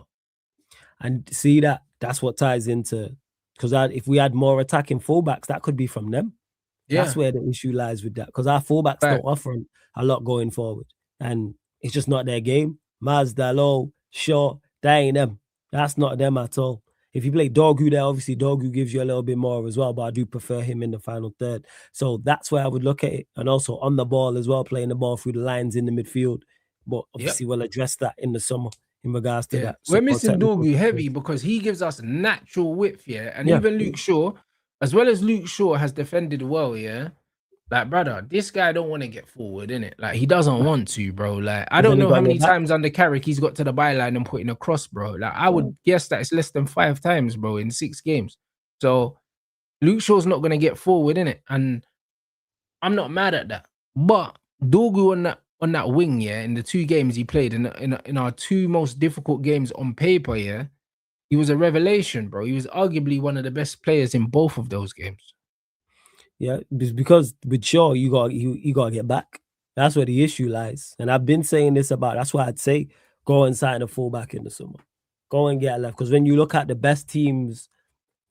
And see that's what ties into, because if we had more attacking fullbacks, that could be from them. Yeah. That's where the issue lies with that, because our fullbacks don't offer a lot going forward, and it's just not their game. Maz, Dalot, Shaw, that ain't them. That's not them at all. If you play Dorgu there, obviously Dorgu gives you a little bit more as well, but I do prefer him in the final third. So that's where I would look at it. And also on the ball as well, playing the ball through the lines in the midfield. But obviously we'll address that in the summer in regards to that. We're missing Dorgu heavy because he gives us natural width, and even Luke Shaw, as well as Luke Shaw has defended well, like, brother, this guy don't want to get forward, innit? Like, he doesn't want to, bro. Like, I don't know how many times under Carrick he's got to the byline and put in a cross, bro. Like, I would guess that it's less than 5 times, bro, in 6 games. So, Luke Shaw's not going to get forward, innit? And I'm not mad at that. But Dorgu on that wing, in the 2 games he played, in our 2 most difficult games on paper, he was a revelation, bro. He was arguably one of the best players in both of those games. Yeah, because with Shaw, you got to get back. That's where the issue lies. And I've been saying this about, that's why I'd say go and sign a fullback in the summer. Go and get a left. Because when you look at the best teams,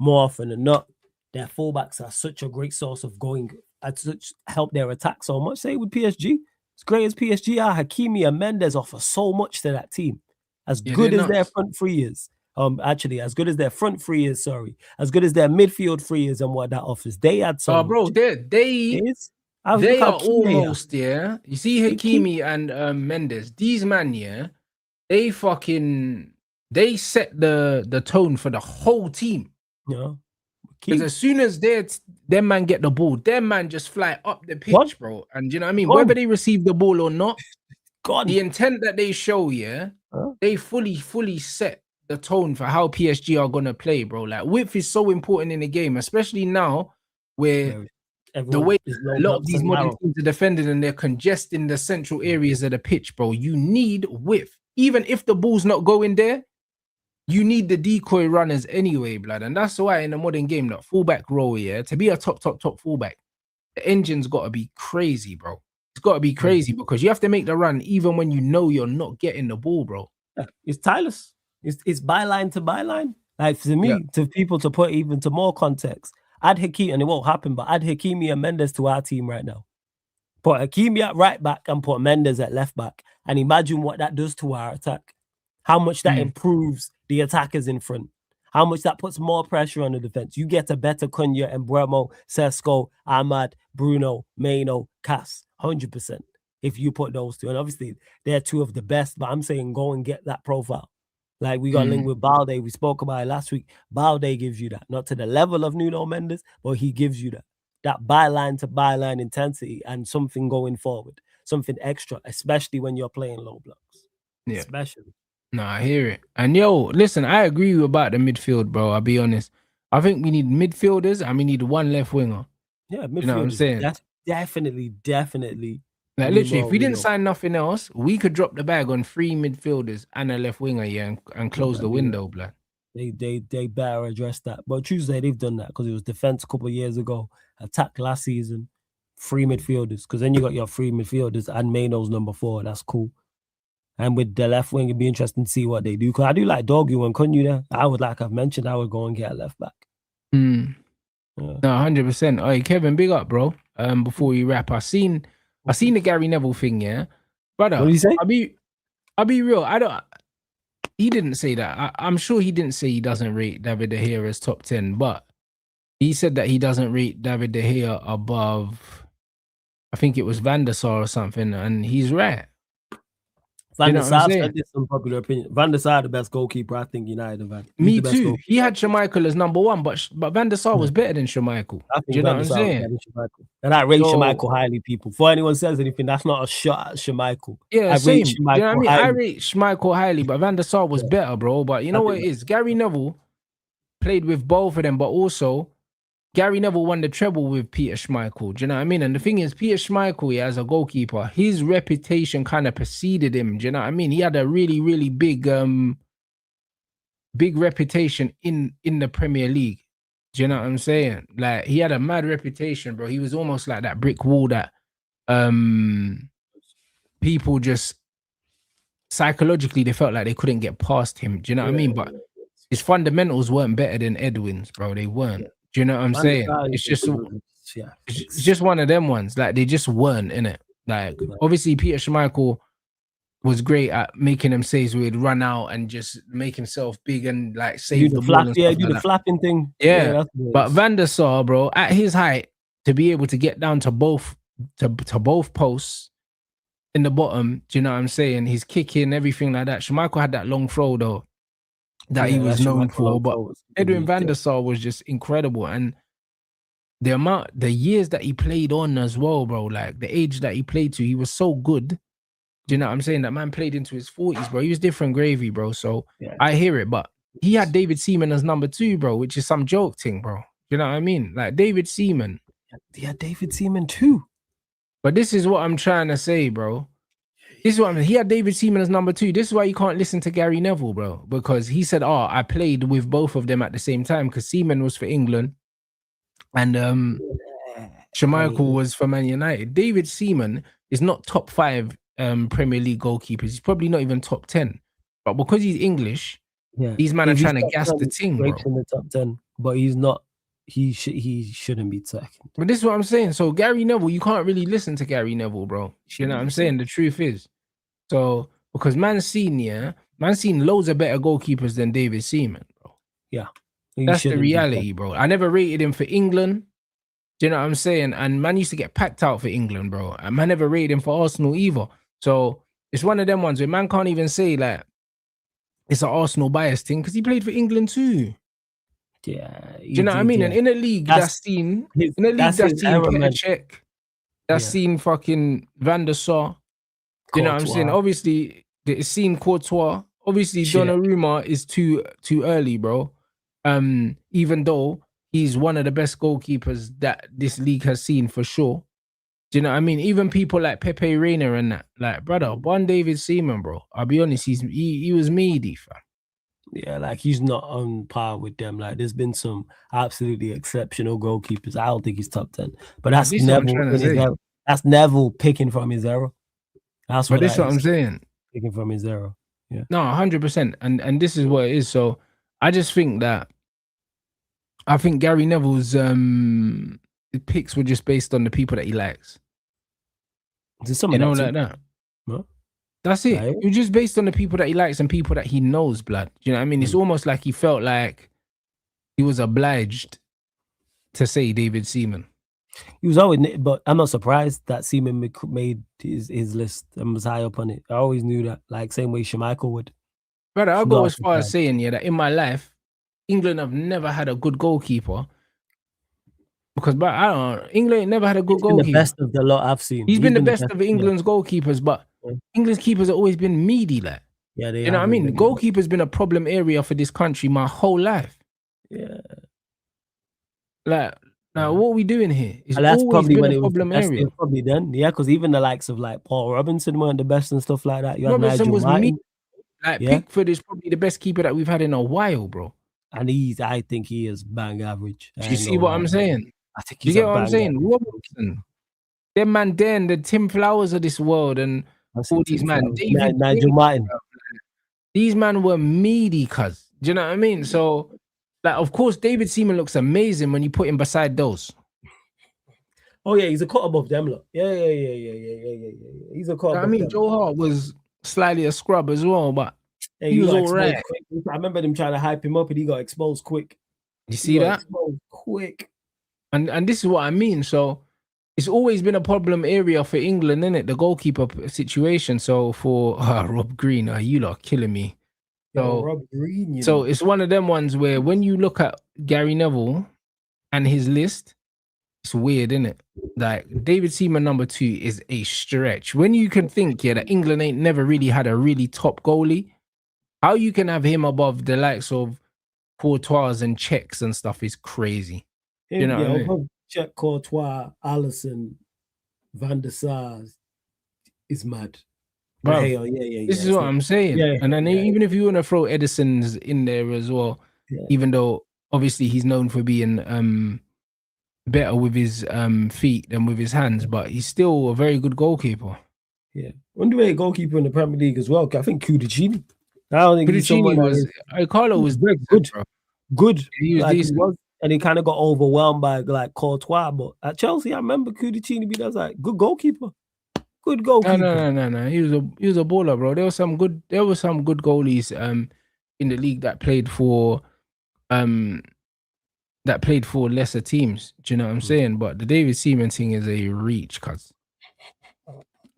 more often than not, their fullbacks are such a great source of going, such help their attack so much. Say with PSG, as great as PSG are, Hakimi and Mendes offer so much to that team. As good as their front 3 is. Actually, as good as their front 3 is, as good as their midfield 3 is and what that offers. They had some. Bro, they are almost, You see Hakimi and Mendes, these man, they set the tone for the whole team. Yeah. Because as soon as them man get the ball, them man just fly up the pitch, bro. And you know what I mean? Whether they receive the ball or not, gone. The intent that they show, they fully set the tone for how PSG are gonna play, bro. Like width is so important in the game, especially now where the way a lot of these modern teams are defended and they're congesting the central areas of the pitch, bro. You need width. Even if the ball's not going there, you need the decoy runners anyway, blood. And that's why in the modern game, that fullback role, to be a top fullback, the engine's got to be crazy, bro. It's got to be crazy because you have to make the run even when you know you're not getting the ball, bro. Yeah, it's tireless. It's byline to byline. Like for me, to people to put even to more context, add Hakimi, and it won't happen, but add Hakimi and Mendes to our team right now. Put Hakimi at right back and put Mendes at left back. And imagine what that does to our attack. How much that improves the attackers in front. How much that puts more pressure on the defense. You get a better Cunha, Embuemo, Sesko, Ahmad, Bruno, Maino, Cass. 100% if you put those two. And obviously, they're two of the best, but I'm saying go and get that profile. Like we got linked with Balde. We spoke about it last week. Balde gives you that. Not to the level of Nuno Mendes, but he gives you that. That byline to byline intensity and something going forward. Something extra, especially when you're playing low blocks. Yeah. Especially. No, I hear it. And yo, listen, I agree with you about the midfield, bro. I'll be honest. I think we need midfielders and we need one left winger. Yeah, midfielders. You know what I'm saying? That's definitely. Like literally, if we didn't sign nothing else, we could drop the bag on 3 midfielders and a left winger, and close the window, blood. They better address that. But Tuesday, they've done that because it was defense a couple of years ago, attack last season, 3 midfielders. Because then you got your 3 midfielders and Maino's number 4. That's cool. And with the left wing, it'd be interesting to see what they do. Because I do like Dogu and Cunha there. I would, like I've mentioned, I would go and get a left back. No, 100%. Hey, Kevin, big up, bro. Before you wrap, I seen the Gary Neville thing, brother. What did he say? I'll be real. He didn't say that. I'm sure he didn't say he doesn't rate David De Gea as top 10, but he said that he doesn't rate David De Gea above, I think it was Van der Sar or something, and he's right. Van der Sar, that's some popular opinion. Van der Sar, the best goalkeeper, I think United have had. Me too. He had Schmeichel as number 1, but Van der Sar was better than Schmeichel. I think Van der Sar was better than Schmeichel. And I rate Schmeichel highly, people. Before anyone says anything, that's not a shot at Schmeichel. Yeah, same. You know what I mean? I rate Schmeichel highly, but Van der Sar was better, bro. But you know what it is? Gary Neville played with both of them, but also Gary Neville won the treble with Peter Schmeichel. Do you know what I mean? And the thing is, Peter Schmeichel, as a goalkeeper, his reputation kind of preceded him. Do you know what I mean? He had a really, really big reputation in the Premier League. Do you know what I'm saying? Like, he had a mad reputation, bro. He was almost like that brick wall that people just psychologically, they felt like they couldn't get past him. Do you know what I mean? But his fundamentals weren't better than Edwin's, bro. They weren't. Do you know what I'm saying? It's just one of them ones. Like, they just weren't in it. Like, obviously, Peter Schmeichel was great at making them saves where he'd run out and just make himself big and like save the ball. Do the flapping thing. Yeah, but Van der Sar, bro, at his height, to be able to get down to both posts in the bottom, do you know what I'm saying? He's kicking, everything like that. Schmeichel had that long throw though that he was known for, but Edwin Van der Sar was just incredible. And the years that he played on as well, bro, like the age that he played to, he was so good. Do you know what I'm saying? That man played into his 40s, bro. He was different gravy, bro. So I hear it, but he had David Seaman as number 2, bro, which is some joke thing, bro. You know what I mean? Like David Seaman. Yeah, David Seaman too. But this is what I'm trying to say, bro. This is what I mean. He had David Seaman as number 2. This is why you can't listen to Gary Neville, bro. Because he said, I played with both of them at the same time because Seaman was for England and Schmeichel was for Man United. David Seaman is not top 5 Premier League goalkeepers. He's probably not even top 10. But because he's English, these men are trying to gas the thing, bro. In the top 10, but he's not. He shouldn't be second. But this is what I'm saying. So Gary Neville, you can't really listen to Gary Neville, bro. You know what I'm saying? The truth is. So because man seen loads of better goalkeepers than David Seaman, bro. Yeah. That's the reality, bro. I never rated him for England. Do you know what I'm saying? And man used to get packed out for England, bro. And man never rated him for Arsenal either. So it's one of them ones where man can't even say like it's an Arsenal bias thing because he played for England too. Yeah, do you know what I mean? And in a league that's seen Petr Cech, that's seen fucking Van der Sar. You know what I'm saying? Obviously, it's seen Courtois. Obviously, Donnarumma is too early, bro. Even though he's one of the best goalkeepers that this league has seen for sure. Do you know what I mean? Even people like Pepe Reina and that, like, brother, one David Seaman, bro. I'll be honest, he was meaty, fam. Yeah, like he's not on par with them. Like there's been some absolutely exceptional goalkeepers. I don't think he's top 10. But that's Neville in his era. That's Neville picking from his era. That's what I'm saying. Picking from his era. Yeah. No, 100%. And this is what it is. So I just think that Gary Neville's picks were just based on the people that he likes. You know, like that. Huh? That's it. It was just based on the people that he likes and people that he knows, blood. You know what I mean? It's almost like he felt like he was obliged to say David Seaman. He was always, but I'm not surprised that Seaman made his list and was high up on it. I always knew that, like same way Schmeichel would. Brother, I'll go as far as saying that in my life, England have never had a good goalkeeper. Because, but I don't know, England never had a good goalkeeper. The best of the lot I've seen. He's been the best of England's goalkeepers, but England's keepers have always been meaty, like. Yeah, you know what I mean? The goalkeeper's been a problem area for this country my whole life. Yeah. Like, now what are we doing here? It's that's always probably been when a problem area. Probably then, yeah, because even the likes of like Paul Robinson weren't the best and stuff like that. You Robinson was meaty. Like Pickford is probably the best keeper that we've had in a while, bro. And I think he is bang average. You see what I'm saying? I think he's you get what I'm saying? Robinson, them man, then the Tim Flowers of this world, and all these man, Nigel Martin. These man were meaty, cuz. Do you know what I mean? So, like, of course, David Seaman looks amazing when you put him beside those. Oh yeah, he's a cut above them, look. Yeah. He's a cut above them. Joe Hart was slightly a scrub as well, but he was all right. I remember them trying to hype him up, and he got exposed quick. You see that? Exposed quick. And this is what I mean. So it's always been a problem area for England, isn't it? The goalkeeper situation. So for Rob Green, you lot are killing me. So, Rob Green, so it's one of them ones where when you look at Gary Neville and his list, it's weird, isn't it? Like David Seaman number 2 is a stretch. When you can think, that England ain't never really had a really top goalie, how you can have him above the likes of Courtois and Czechs and stuff is crazy. You know what I mean? Czech, Courtois, Alisson, Van der Sar is mad. Bro, this is what I'm saying. And then even if you want to throw Edison's in there as well, even though obviously he's known for being better with his feet than with his hands, but he's still a very good goalkeeper. Yeah. Underrated goalkeeper in the Premier League as well. I think Cudicini. I don't think Cudicini was Carlo was very good. Bro. Good. He was decent. And he kind of got overwhelmed by like Courtois, but at Chelsea, I remember Cudicini being like good goalkeeper. Good goalkeeper. No. He was a baller, bro. There were some good goalies in the league that played for lesser teams. Do you know what I'm saying? But the David Seaman thing is a reach, cuz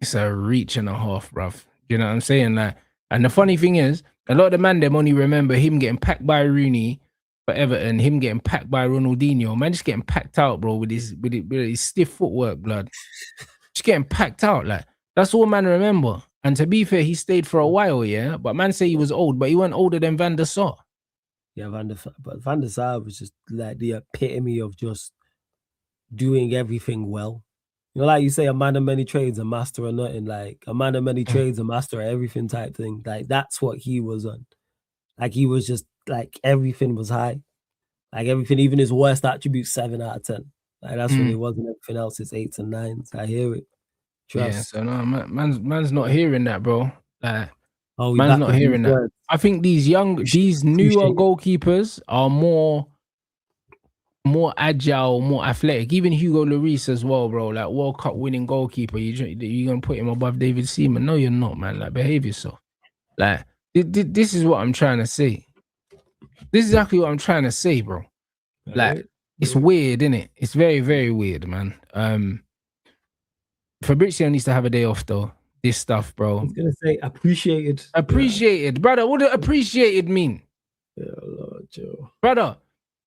it's a reach and a half, bruv. Do you know what I'm saying? Like, and the funny thing is, a lot of the man them only remember him getting packed by Rooney for Everton, him getting packed by Ronaldinho. Man, just getting packed out, bro, with his stiff footwork, blood. Just getting packed out, like that's all man remember. And to be fair, he stayed for a while, but man say he was old, but he wasn't older than Van der Sar. Yeah, Van der Sar was just like the epitome of just doing everything well. You know, like you say, a man of many trades, a master of nothing. Like a man of many trades, a master of everything type thing. Like that's what he was on. Like he was just like everything was high. Like everything, even his worst attributes, 7 out of 10. Like that's what it was, and everything else is 8s and 9s. I hear it. Trust. Yeah, so no, man's not hearing that, bro. Like, man's not hearing that. Words. I think these newer goalkeepers are more agile, more athletic. Even Hugo Lloris as well, bro. Like World Cup winning goalkeeper. You gonna put him above David Seaman? No, you're not, man. Like behave yourself. Like this is what I'm trying to say. This is exactly what I'm trying to say, bro. Like it's weird, isn't it? It's very, very weird, man. Fabrizio needs to have a day off though. This stuff, bro. I was gonna say appreciated. Appreciated, brother. What does appreciated mean? Yeah, Lord, Joe. Brother,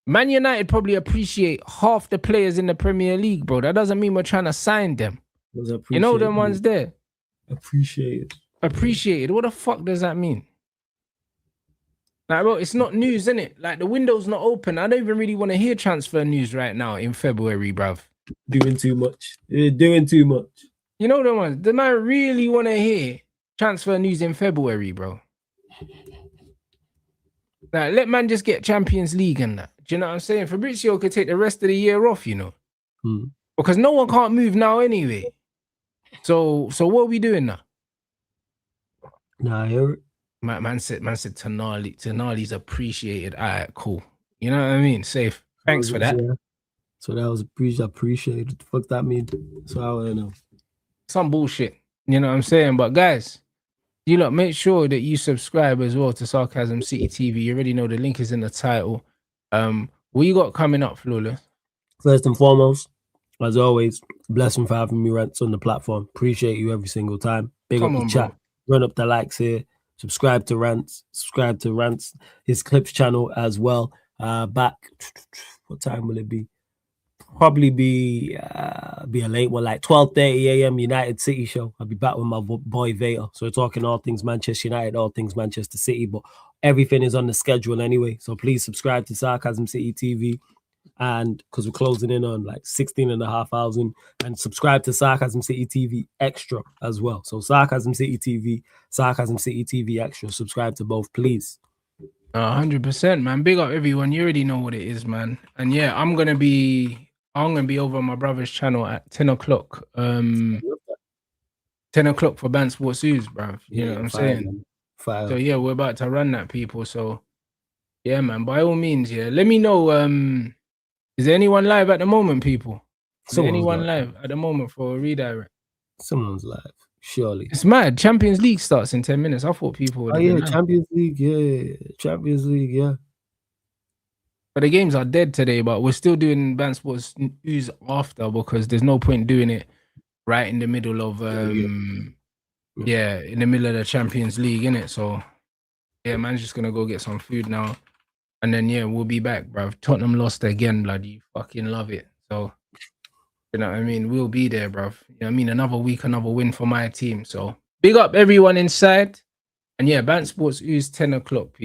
Man United probably appreciate half the players in the Premier League, bro. That doesn't mean we're trying to sign them. You know them ones there. Appreciated. Appreciated. What the fuck does that mean? Like, bro, it's not news, innit? Like, the window's not open. I don't even really want to hear transfer news right now in February, bruv. Doing too much. You're doing too much. You know the ones. The man really want to hear transfer news in February, bro. Like, let man just get Champions League and that. Do you know what I'm saying? Fabrizio could take the rest of the year off, you know. Because no one can't move now anyway. So what are we doing now? Nah, I hear it. Man said Tonali's appreciated. All right, cool. You know what I mean? Safe. Thanks for that. Yeah. So that was appreciated. What the fuck that mean? So I don't know. Some bullshit. You know what I'm saying? But guys, you lot make sure that you subscribe as well to Sarcasm City TV. You already know the link is in the title. What you got coming up, Flawless? First and foremost, as always, blessing for having me, Rants, on the platform. Appreciate you every single time. Big up the chat. Run up the likes here. Subscribe to Rants. Subscribe to Rants, his clips channel as well. Back, what time will it be? Probably be a late one, like 12:30 a.m. United City show. I'll be back with my boy Vader. So we're talking all things Manchester United, all things Manchester City, but everything is on the schedule anyway. So please subscribe to Sarcasm City TV. And because we're closing in on like 16,500, and subscribe to Sarcasm City TV Extra as well. So Sarcasm City TV Extra. Subscribe to both, please. 100%, man. Big up everyone. You already know what it is, man. And yeah, I'm gonna be over on my brother's channel at 10 o'clock. 10 o'clock for Band Sports News, bro. You know what I'm saying? Fire. So yeah, we're about to run that, people. So yeah, man. By all means, yeah. Let me know. Is there anyone live at the moment, people? Is there anyone live at the moment for a redirect? Someone's live, surely. It's mad. Champions League starts in 10 minutes. I thought people would. Oh yeah, Champions League, yeah. But the games are dead today, but we're still doing Band Sports News after, because there's no point doing it right in the middle of in the middle of the Champions League, innit? So yeah, man's just gonna go get some food now. And then yeah, we'll be back, bruv. Tottenham lost again, bloody. You fucking love it. So you know what I mean? We'll be there, bruv. You know what I mean? Another week, another win for my team. So big up everyone inside. And yeah, Band Sports News 10 o'clock, people.